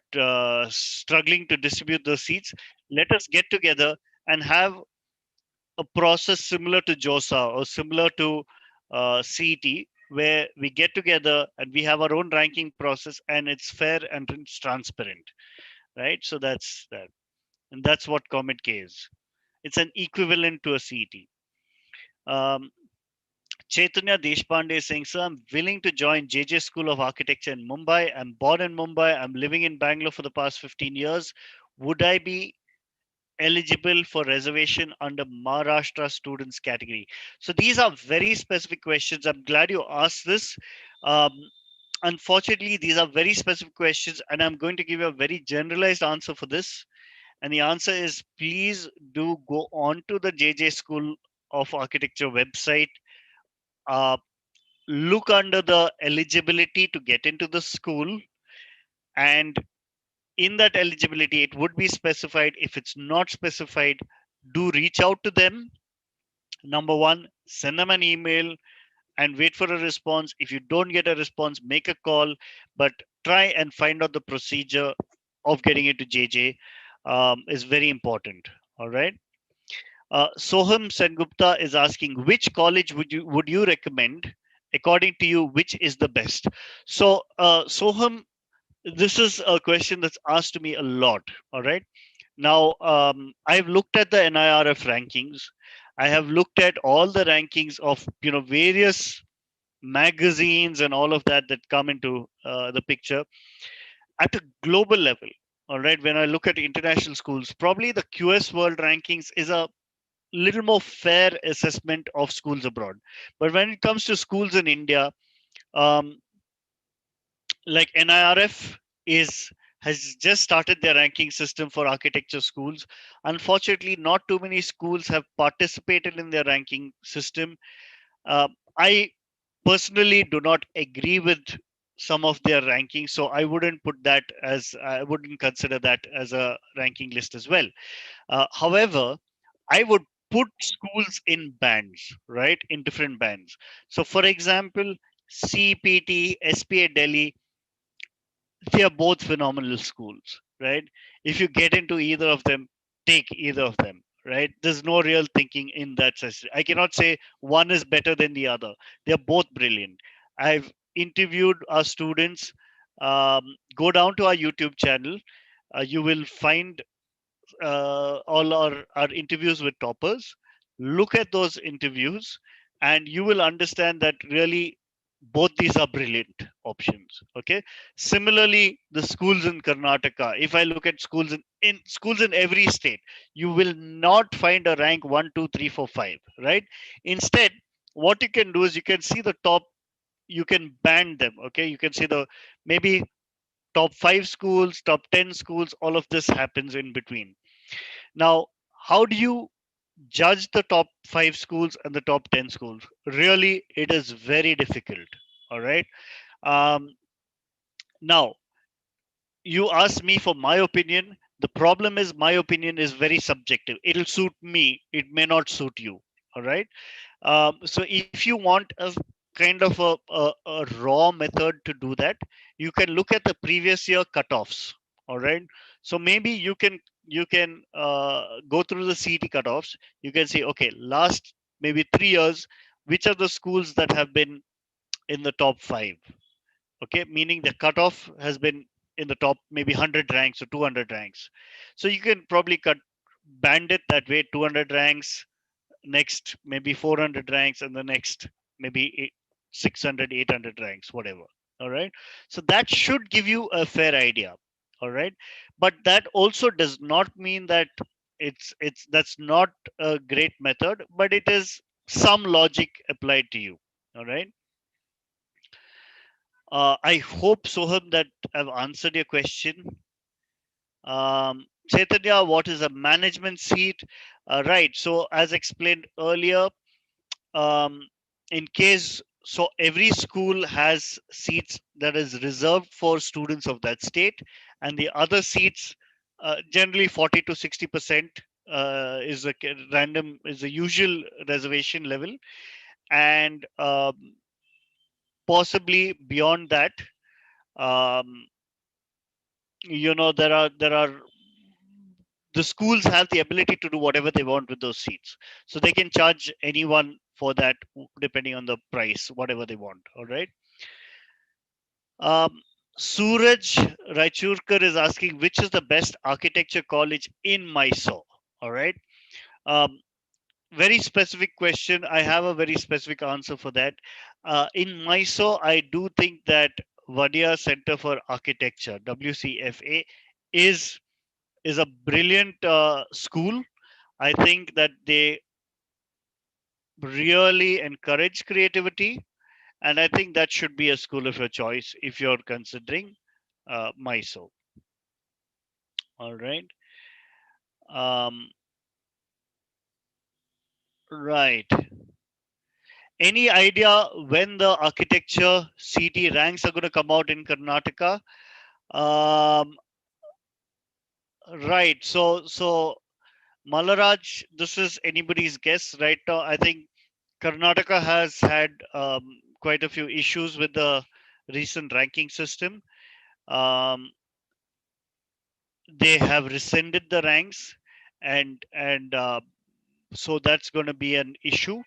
struggling to distribute those seats, let us get together and have a process similar to JOSA or similar to CET, where we get together and we have our own ranking process, and it's fair and it's transparent, right? So that's that, and that's what Comet K is. It's an equivalent to a CET. Um, Chaitanya Deshpande is saying, sir, I'm willing to join JJ School of Architecture in Mumbai. I'm born in Mumbai. I'm living in Bangalore for the past 15 years. Would I be eligible for reservation under Maharashtra students category? So these are very specific questions. I'm glad you asked this. Um, Unfortunately, these are very specific questions, and I'm going to give you a very generalized answer for this. And the answer is, please do go on to the JJ School of Architecture website. Uh, Look under the eligibility to get into the school, and in that eligibility, it would be specified. If it's not specified, do reach out to them. Number one, send them an email and wait for a response. If you don't get a response, make a call, but try and find out the procedure of getting into JJ is very important. All right. Soham Sengupta is asking, which college would you recommend? According to you, which is the best? So, Soham, this is a question that's asked to me a lot. All right. Now, I've looked at the NIRF rankings. I have looked at all the rankings of various magazines and all of that come into the picture at a global level. All right. When I look at international schools, probably the QS World Rankings is a little more fair assessment of schools abroad. But when it comes to schools in India, um, like NIRF is has just started their ranking system for architecture schools. Unfortunately, not too many schools have participated in their ranking system. I personally do not agree with some of their rankings, so I wouldn't consider that as a ranking list as well. However, I would put schools in bands, right? In different bands. So, for example, CPT, SPA Delhi, they are both phenomenal schools, right? If you get into either of them, take either of them, right? There's no real thinking in that sense. I cannot say one is better than the other. They're both brilliant. I've interviewed our students. Go down to our YouTube channel. You will find all our interviews with toppers. Look at those interviews, and you will understand that really Both these are brilliant options. Okay. Similarly, the schools in Karnataka, if I look at in schools in every state, you will not find a rank 1, 2, 3, 4, 5, right? Instead, what you can do is you can see the top, you can band them. Okay, you can see the maybe top 5 schools, top 10 schools, all of this happens in between. Now, how do you judge the top 5 schools and the top 10 schools? Really, it is very difficult. All right. um, Now, you asked me for my opinion. The problem is my opinion is very subjective. It'll suit me. It may not suit you. All right. So if you want a kind of a raw method to do that, you can look at the previous year cutoffs. All right. So maybe you can go through the CET cutoffs. You can say, okay, last maybe 3 years, which are the schools that have been in the top five? Okay, meaning the cutoff has been in the top maybe 100 ranks or 200 ranks. So you can probably cut band it that way: 200 ranks, next maybe 400 ranks, and the next maybe 600, 800 ranks, whatever. All right. So that should give you a fair idea. All right. But that also does not mean that it's that's not a great method, but it is some logic applied to you. All right. I hope, Soham, that I've answered your question. Chaitanya, what is a management seat? Right. So, as explained earlier, um, in case so every school has seats that is reserved for students of that state, and the other seats, generally 40 to 60%, is a random is a usual reservation level, and possibly beyond that. Um, there are the schools have the ability to do whatever they want with those seats, so they can charge anyone for that depending on the price, whatever they want. All right. um, Suraj Raichurkar is asking which is the best architecture college in Mysore. All right. um, Very specific question. I have a very specific answer for that. In Mysore, I do think that Vadia Center for Architecture, WCFA, is is a brilliant school. I think that they really encourage creativity, and I think that should be a school of your choice if you're considering Mysore. All right. Um, right. Any idea when the architecture CT ranks are going to come out in Karnataka? Um, right. So Malaraj, this is anybody's guess right now. I think Karnataka has had quite a few issues with the recent ranking system. Um, they have rescinded the ranks, and so that's going to be an issue.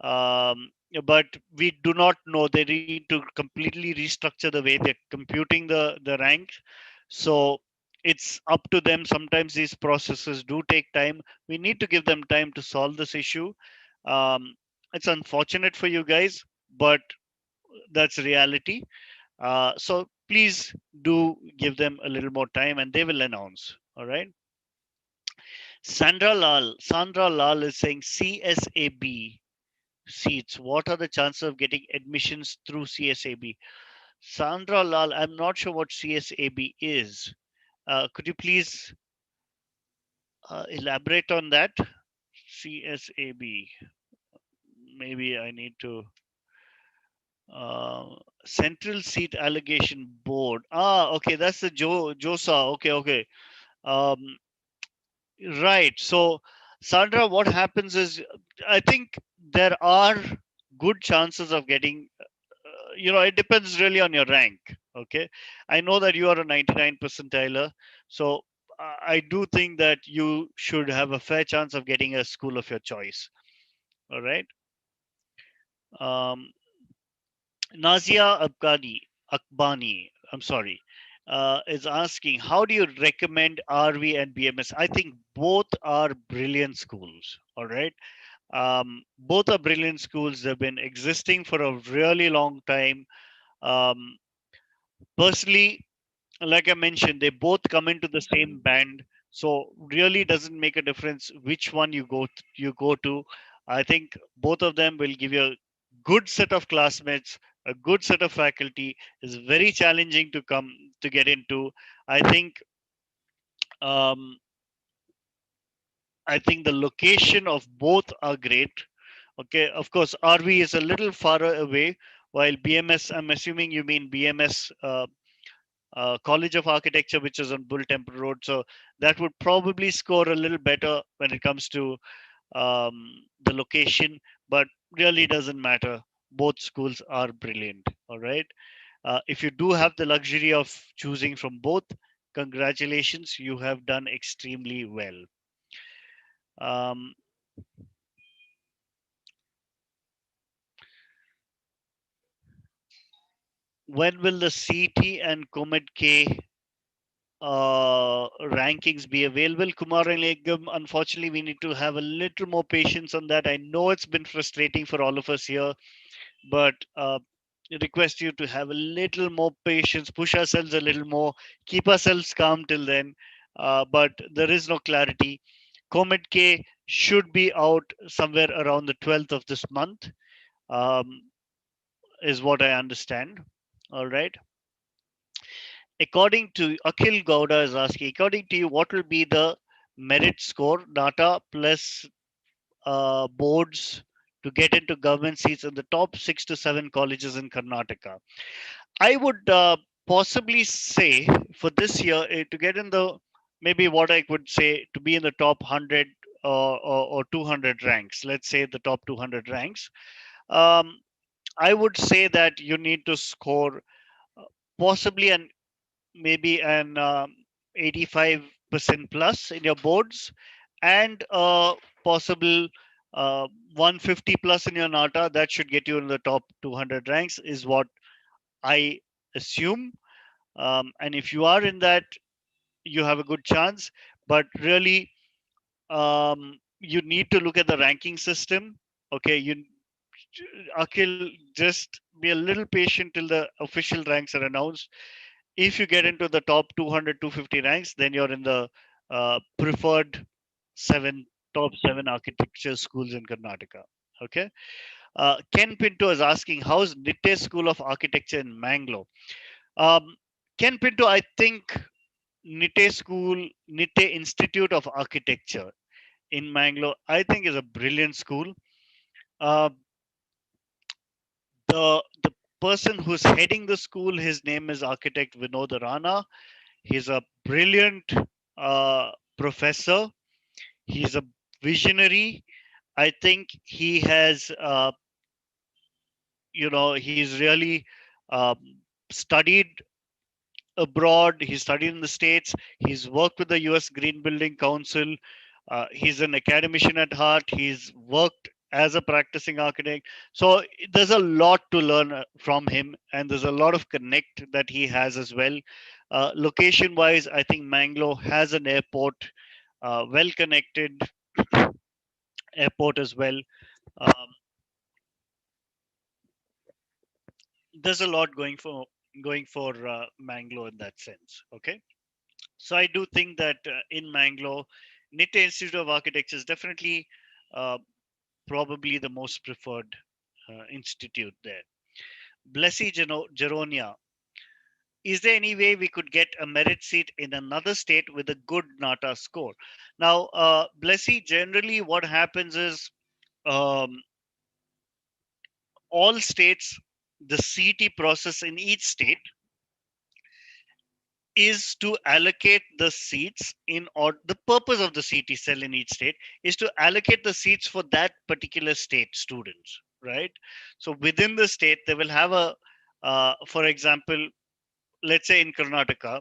Um, but we do not know. They need to completely restructure the way they're computing the ranks. So it's up to them. Sometimes these processes do take time. We need to give them time to solve this issue. Um, it's unfortunate for you guys, but that's reality. So please do give them a little more time, and they will announce. All right. Sandra Lal is saying CSAB seats. What are the chances of getting admissions through CSAB? Sandra Lal, I'm not sure what CSAB is. Could you please elaborate on that? CSAB. Maybe I need to. Uh, Central Seat Allocation Board. Okay, that's the JOSA. Okay, okay. Um, right. So, Sandra, what happens is, I think there are good chances of getting, it depends really on your rank. Okay. I know that you are a 99 percentiler. So I do think that you should have a fair chance of getting a school of your choice. All right. um, Nazia Akbani, I'm sorry, is asking, how do you recommend RV and BMS? I think both are brilliant schools. All right. Both are brilliant schools. They've been existing for a really long time. Um, Personally, like I mentioned, they both come into the same band, so really doesn't make a difference which one you go to. I think both of them will give you a good set of classmates, a good set of faculty. Is very challenging to come to get into. I think um, I think the location of both are great. Okay, of course, RV is a little far away, while BMS, I'm assuming you mean BMS College of Architecture, which is on Bull Temple Road. So that would probably score a little better when it comes to the location, but really doesn't matter. Both schools are brilliant. All right. If you do have the luxury of choosing from both, congratulations, you have done extremely well. Um, when will the CT and Comet K rankings be available? Kumar and Egam, unfortunately, we need to have a little more patience on that. I know it's been frustrating for all of us here, but request you to have a little more patience, push ourselves a little more, keep ourselves calm till then. But there is no clarity. Comet K should be out somewhere around the 12th of this month, um, is what I understand. All right. According to Akhil Gowda is asking, according to you, what will be the merit score, data plus boards to get into government seats in the top 6 to 7 colleges in Karnataka? I would possibly say for this year to get in the maybe what I could say to be in the top 100 or 200 ranks. Let's say the top 200 ranks. Um, I would say that you need to score possibly an maybe an 85% plus in your boards and possible 150 plus in your nata. That should get you in the top 200 ranks is what I assume. And if you are in that, you have a good chance. But really, you need to look at the ranking system. Okay, you Akhil, just be a little patient till the official ranks are announced. If you get into the top 200, 250 ranks, then you're in the preferred seven top seven architecture schools in Karnataka. Okay. Ken Pinto is asking, how's Nitte School of Architecture in Mangalore? Um, Ken Pinto, I think Nitte Institute of Architecture in Mangalore, I think is a brilliant school. Uh, the person who's heading the school, his name is architect Vinod Rana. He's a brilliant professor. He's a visionary. I think he has, he's really um, studied abroad. He studied in the States. He's worked with the US Green Building Council. He's an academician at heart. He's worked as a practicing architect. So there's a lot to learn from him, and there's a lot of connect that he has as well. Location wise, I think Mangalore has an airport, well connected airport as well. Um, there's a lot going for Mangalore in that sense. Okay. So I do think that in Mangalore, Nitte Institute of Architecture is definitely uh, probably the most preferred institute there. Blessy Geronia, is there any way we could get a merit seat in another state with a good NATA score? Now, Blessy, generally what happens is um, all states, the CT process in each state is to allocate the seats in, or the purpose of the CT cell in each state is to allocate the seats for that particular state students, right? So within the state, they will have for example, let's say in Karnataka,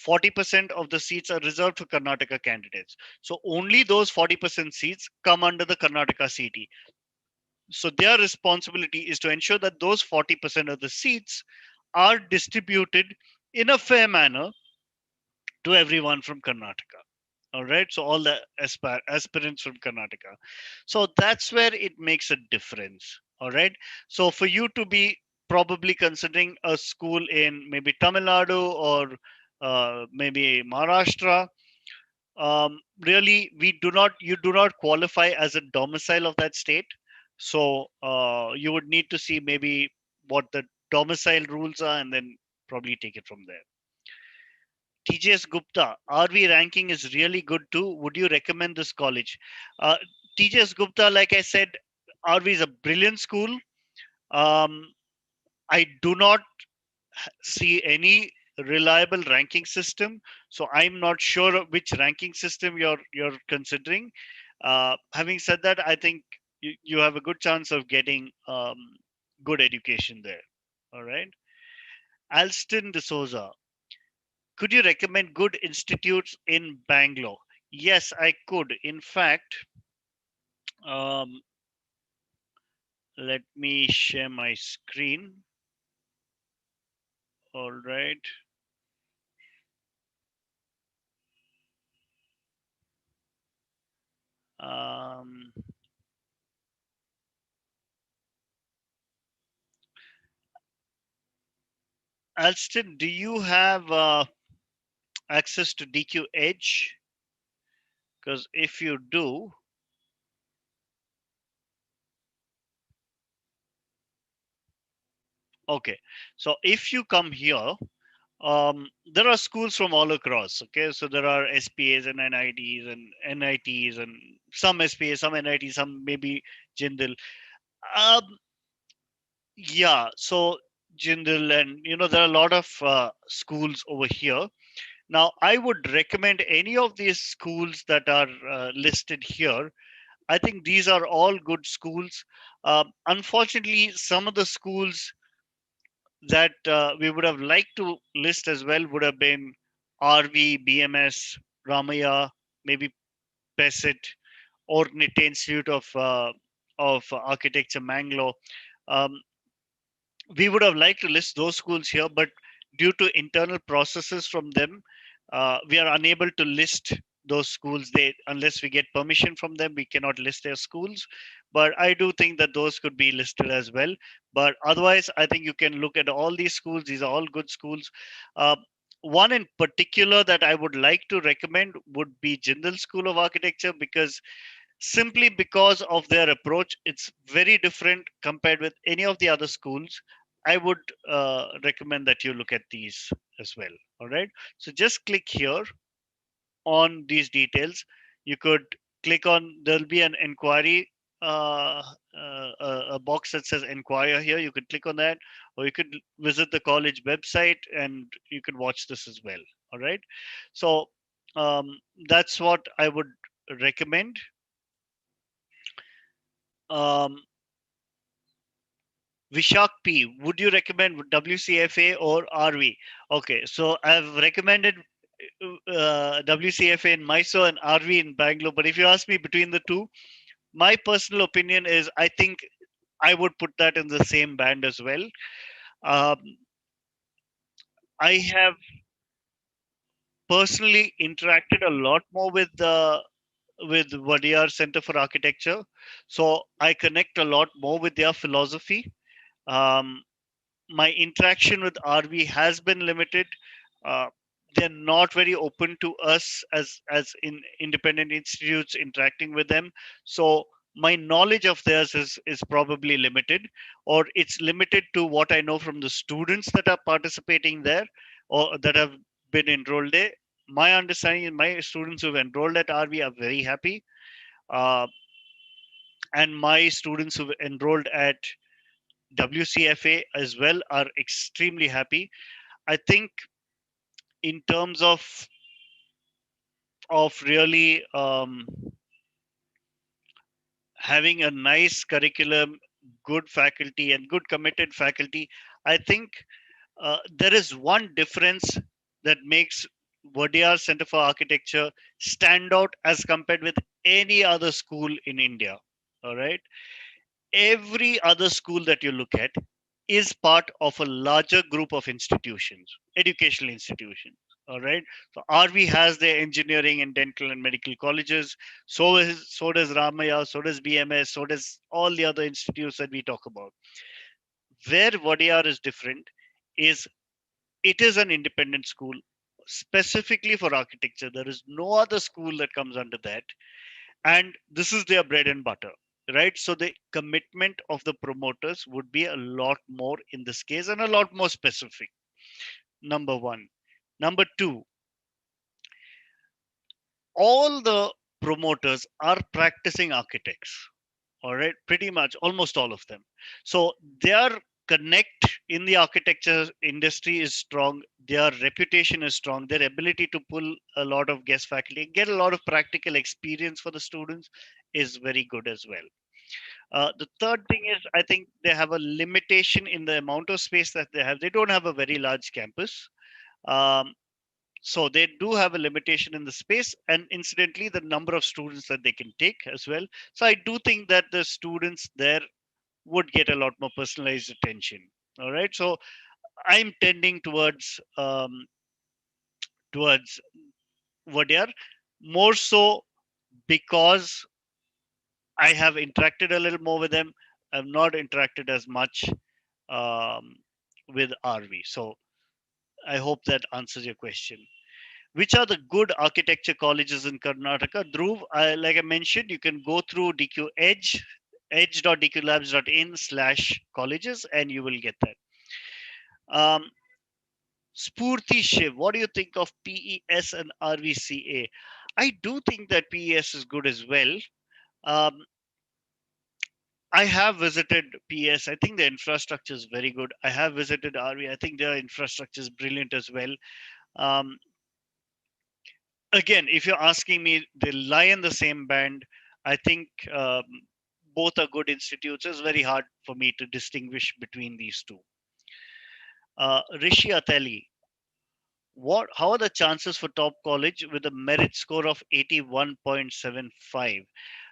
40% of the seats are reserved for Karnataka candidates. So only those 40% seats come under the Karnataka CT. So their responsibility is to ensure that those 40% of the seats are distributed in a fair manner to everyone from Karnataka. All right, so all the aspirants from Karnataka. So that's where it makes a difference. All right, so for you to be probably considering a school in maybe Tamil Nadu or maybe Maharashtra, really we do not you do not qualify as a domicile of that state. So you would need to see maybe what the domicile rules are and then probably take it from there. TJS Gupta, RV ranking is really good too. Would you recommend this college? Uh, TJS Gupta, like I said, RV is a brilliant school. Um, I do not see any reliable ranking system, so I'm not sure which ranking system you're considering. Having said that, I think you have a good chance of getting good education there. All right. Alston D'Souza, could you recommend good institutes in Bangalore? Yes, I could. In fact, um, let me share my screen. All right. Um, Alston, do you have access to DQ Edge? Because if you do, okay. So if you come here, there are schools from all across. Okay, so there are SPAs and NITs and NITs and some SPAs, some NITs, some maybe Jindal. Um, yeah, so Jindal, and there are a lot of schools over here. Now, I would recommend any of these schools that are listed here. I think these are all good schools. Unfortunately, some of the schools that we would have liked to list as well would have been RV, BMS, Ramaya, maybe Pesset, or Nitya Institute of Architecture, Mangalore. Um, we would have liked to list those schools here, but due to internal processes from them, we are unable to list those schools. They Unless we get permission from them, we cannot list their schools. But I do think that those could be listed as well. But otherwise, I think you can look at all these schools. These are all good schools. Uh, One in particular that I would like to recommend would be Jindal School of Architecture, because simply because of their approach, it's very different compared with any of the other schools. I would recommend that you look at these as well. All right, so just click here on these details. You could click on, there'll be an inquiry, a box that says inquire here. You could click on that, or you could visit the college website and you could watch this as well. All right, so um, that's what I would recommend. um, Vishak P, would you recommend WCFA or RV? Okay, so I've recommended WCFA in Mysore and RV in Bangalore. But if you ask me between the two, my personal opinion is I think I would put that in the same band as well. Um, I have personally interacted a lot more with Wadiyar Center for Architecture, so I connect a lot more with their philosophy. Um, my interaction with RV has been limited. Uh, they're not very open to us as in independent institutes interacting with them. So my knowledge of theirs is probably limited, or it's limited to what I know from the students that are participating there or that have been enrolled there. My understanding is my students who've enrolled at RV are very happy, uh, and my students who've enrolled at WCFA as well are extremely happy. I think in terms of really having a nice curriculum, good faculty, and good committed faculty, I think there is one difference that makes Wadiyar Center for Architecture stand out as compared with any other school in India. All right, every other school that you look at is part of a larger group of institutions, educational institutions. All right. So RV has their engineering and dental and medical colleges. So does Ramaya, so does BMS, so does all the other institutes that we talk about. Where Wadiyar is different is it is an independent school specifically for architecture. There is no other school that comes under that. And this is their bread and butter, right? So the commitment of the promoters would be a lot more in this case and a lot more specific. Number one. Number two, all the promoters are practicing architects. All right, pretty much almost all of them. So their connect in the architecture industry is strong, their reputation is strong, their ability to pull a lot of guest faculty, get a lot of practical experience for the students is very good as well. The third thing is, I think they have a limitation in the amount of space that they have. They don't have a very large campus. Um, so they do have a limitation in the space and incidentally the number of students that they can take as well. So I do think that the students there would get a lot more personalized attention. All right. So I'm tending towards Vadyar more so because I have interacted a little more with them. I've not interacted as much um, with RV. So I hope that answers your question. Which are the good architecture colleges in Karnataka? Dhruv, like I mentioned, you can go through DQ Edge, edge.dqlabs.in/colleges, and you will get that. Um, Spurti Shiv, what do you think of PES and RVCA? I do think that PES is good as well. Um, I have visited PS. I think the infrastructure is very good. I have visited RV. I think their infrastructure is brilliant as well. Um, Again, if you're asking me, they lie in the same band. I think both are good institutes. It's very hard for me to distinguish between these two. Rishi Ateli, how are the chances for top college with a merit score of 81.75?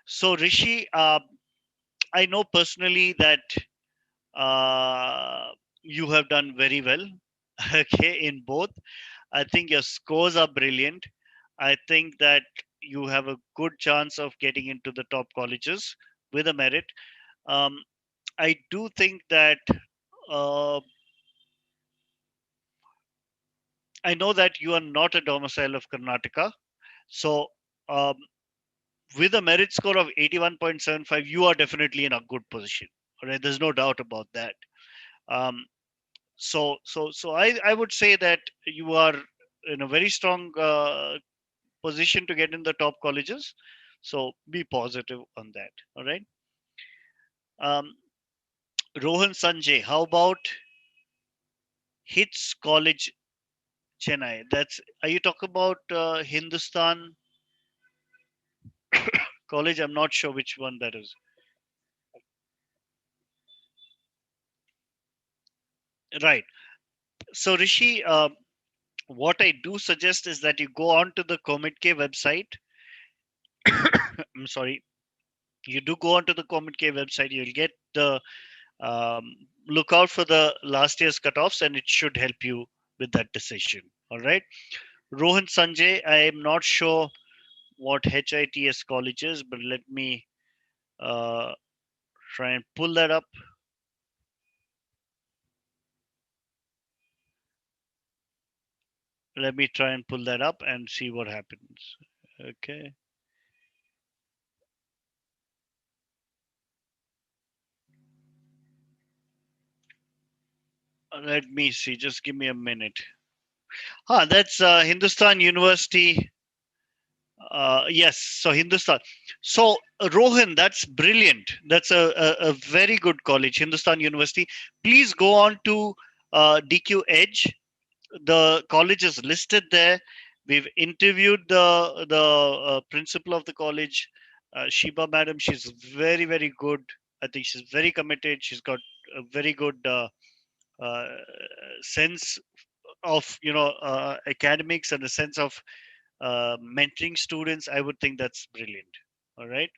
So Rishi, I know personally that you have done very well, okay, in both. I think your scores are brilliant. I think that you have a good chance of getting into the top colleges with a merit. Um, I do think that uh, I know that you are not a domicile of Karnataka. So, um, with a merit score of 81.75, you are definitely in a good position. All right, there's no doubt about that. Um, so I would say that you are in a very strong position to get in the top colleges. So be positive on that. All right. Um, Rohan Sanjay, how about Hits College Chennai? That's are you talking about Hindustan College? I'm not sure which one that is. Right. So Rishi, what I do suggest is that you go on to the Comet K website. I'm sorry. You do go onto the Comet K website. You'll get the um, look out for the last year's cutoffs, and it should help you with that decision. All right. Rohan Sanjay, I am not sure what HITS college is, but let me uh, try and pull that up. Let me try and pull that up and see what happens. Okay. Let me see. Just give me a minute. That's Hindustan University. Yes, so Hindustan. So Rohan, that's brilliant. That's a very good college, Hindustan University. Please go on to DQ Edge. The college is listed there. We've interviewed the principal of the college, Shiba Madam. She's very good. I think she's very committed. She's got a very good uh, sense of academics and a sense of mentoring students. I would think that's brilliant. All right.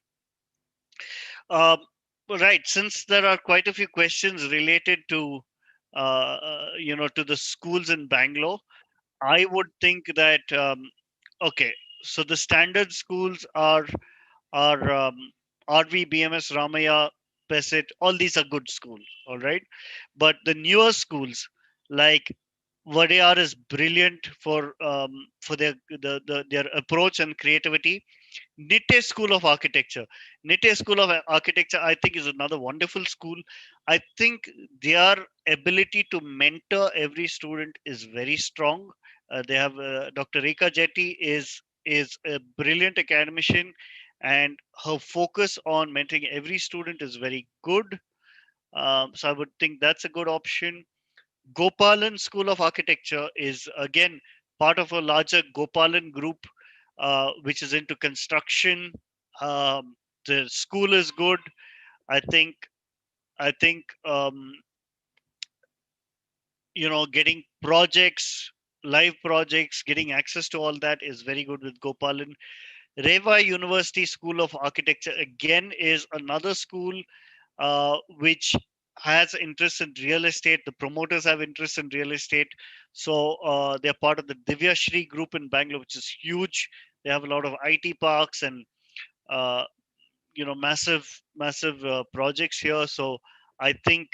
Um, right. Since there are quite a few questions related to to the schools in Bangalore, I would think that okay, so the standard schools are RV, BMS, Ramaya, Pesit. All these are good schools, all right. But the newer schools like Vadeyar is brilliant for their approach and creativity. Nitte School of Architecture. Nitte School of Architecture, I think, is another wonderful school. I think their ability to mentor every student is very strong. They have Dr. Rekha Jetty is a brilliant academician, and her focus on mentoring every student is very good. So I would think that's a good option. Gopalan School of Architecture is again part of a larger Gopalan group, which is into construction. The school is good. I think. I think getting projects, live projects, getting access to all that is very good with Gopalan. Reva University School of Architecture again is another school which has interest in real estate. The promoters have interest in real estate. So they're part of the Divya Shri group in Bangalore, which is huge. They have a lot of IT parks and uh, massive projects here. So I think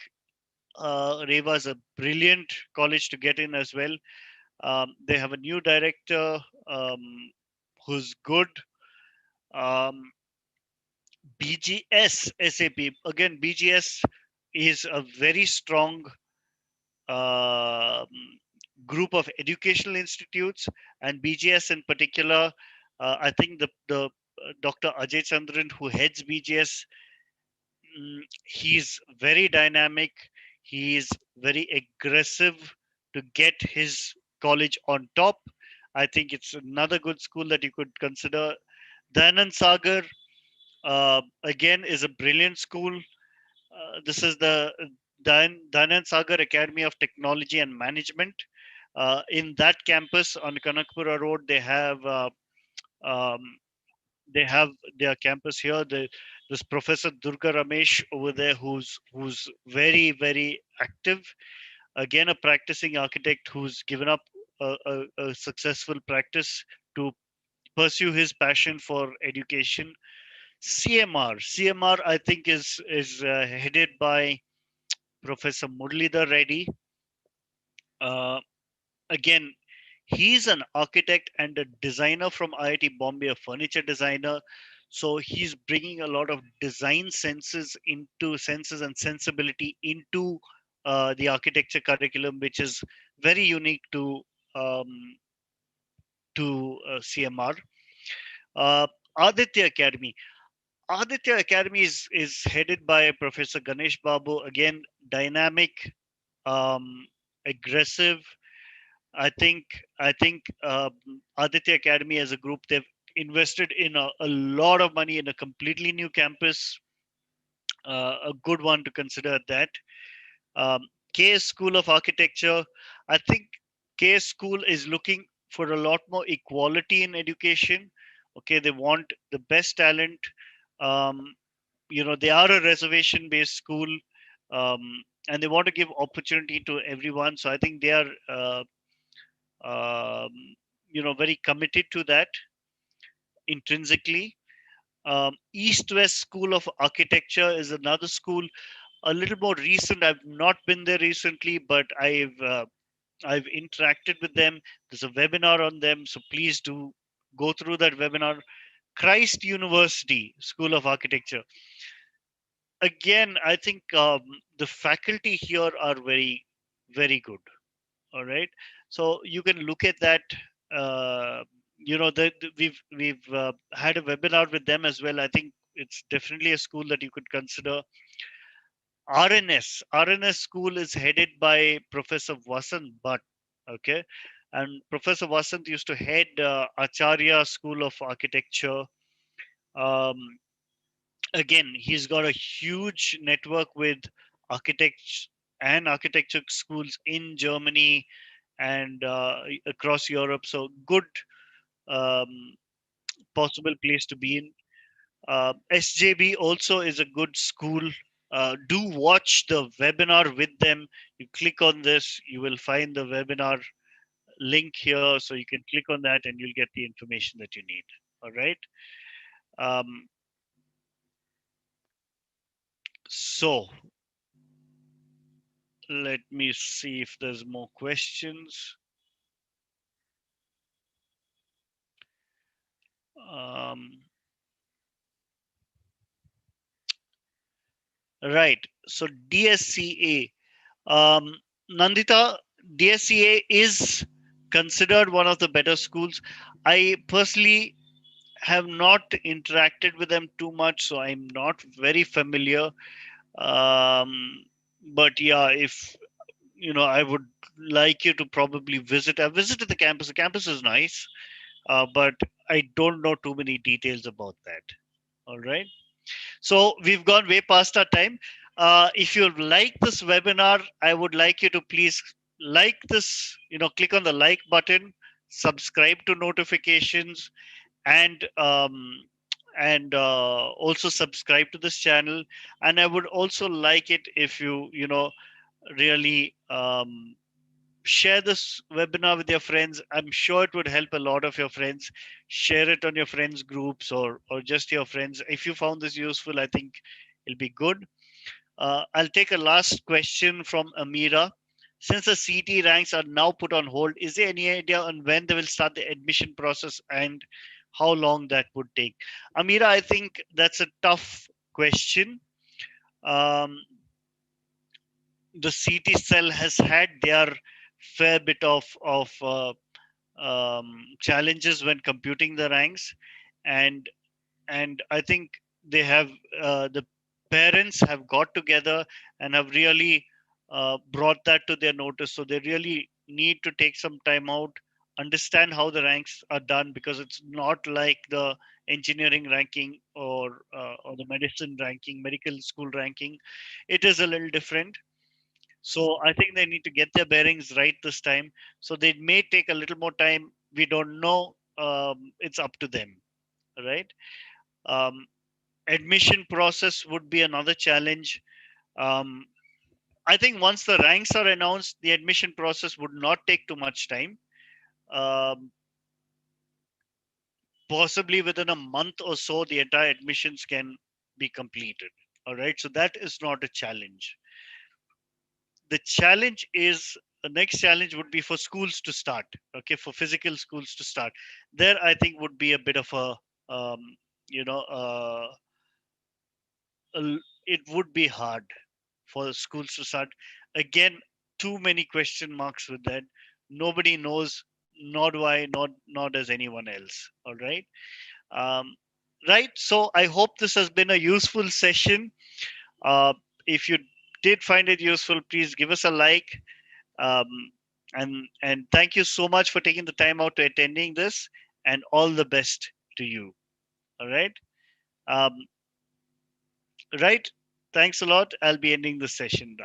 Reva is a brilliant college to get in as well. They have a new director who's good. Um, BGS SAP again. BGS is a very strong um group of educational institutes, and BGS in particular. I think the Dr. Ajay Chandran, who heads BGS, he's very dynamic. He's very aggressive to get his college on top. I think it's another good school that you could consider. Dayanand Sagar again is a brilliant school. This is the Dayanand Sagar Academy of Technology and Management. In that campus on Kanakpura Road, um, they have their campus here. This Professor Durga Ramesh over there, who's very active. Again, a practicing architect who's given up a successful practice to pursue his passion for education. CMR, I think is headed by Professor Murlidhar Reddy. Uh, Again, he's an architect and a designer from IIT Bombay, a furniture designer. So he's bringing a lot of design senses and sensibility into the architecture curriculum, which is very unique um, to CMR. Uh, Aditya Academy. Aditya Academy is headed by Professor Ganesh Babu. Again, dynamic, aggressive. I think Aditya Academy as a group, they've invested in a lot of money in a completely new campus. A good one to consider at that. Um, KS School of Architecture. I think KS School is looking for a lot more equality in education. Okay, they want the best talent. Um, they are a reservation based school, and they want to give opportunity to everyone. So I think they are um, very committed to that intrinsically. East West School of Architecture is another school, a little more recent. I've not been there recently, but I've interacted with them. There's a webinar on them, so please do go through that webinar. Christ University School of Architecture. Again, I think the faculty here are very good. All right, so you can look at that. uh, we've had a webinar with them as well. I think it's definitely a school that you could consider. RNS school is headed by Professor Vasant Bhatt. Okay, and Professor Vasant used to head Acharya School of Architecture. um, Again, he's got a huge network with architects and architecture schools in Germany and across Europe. So good um, possible place to be in. SJB also is a good school. Do watch the webinar with them. You click on this, you will find the webinar. link here, so you can click on that and you'll get the information that you need. All right. Um, so let me see if there's more questions. Um, right. So DSCA, Nandita, DSCA is considered one of the better schools. I personally have not interacted with them too much, so I'm not very familiar. But yeah, if I would like you to probably visit. I visited the campus. The campus is nice, but I don't know too many details about that. All right. So we've gone way past our time. If you like this webinar, I would like you to please like this. Click on the like button, subscribe to notifications, and also subscribe to this channel. And I would also like it if you really share this webinar with your friends. I'm sure it would help a lot of your friends. Share it on your friends groups, or just your friends. If you found this useful, I think it'll be good. I'll take a last question from Amira. Since the CT ranks are now put on hold, is there any idea on when they will start the admission process and how long that would take? Amira, I think that's a tough question. Um, the CT cell has had their fair bit of challenges when computing the ranks, and I think they have the parents have got together and have really brought that to their notice. So they really need to take some time out, understand how the ranks are done, because it's not like the engineering ranking or the medicine ranking, medical school ranking. It is a little different. So I think they need to get their bearings right this time. So they may take a little more time. We don't know. It's up to them, right? Um, Admission process would be another challenge. Um, I think once the ranks are announced, the admission process would not take too much time. Um, Possibly within a month or so, the entire admissions can be completed. All right, so that is not a challenge. The challenge is the next challenge would be for schools to start. Okay, for physical schools to start. There, I think would be a bit of um, you know, uh, it would be hard for schools to start. Again, too many question marks with that. Nobody knows, nor do I, nor does anyone else. All right. Um, right. So I hope this has been a useful session. Uh, if you did find it useful, please give us a like. Um, and thank you so much for taking the time out to attending this. And all the best to you. All right. Um, right. Thanks a lot. I'll be ending the session now.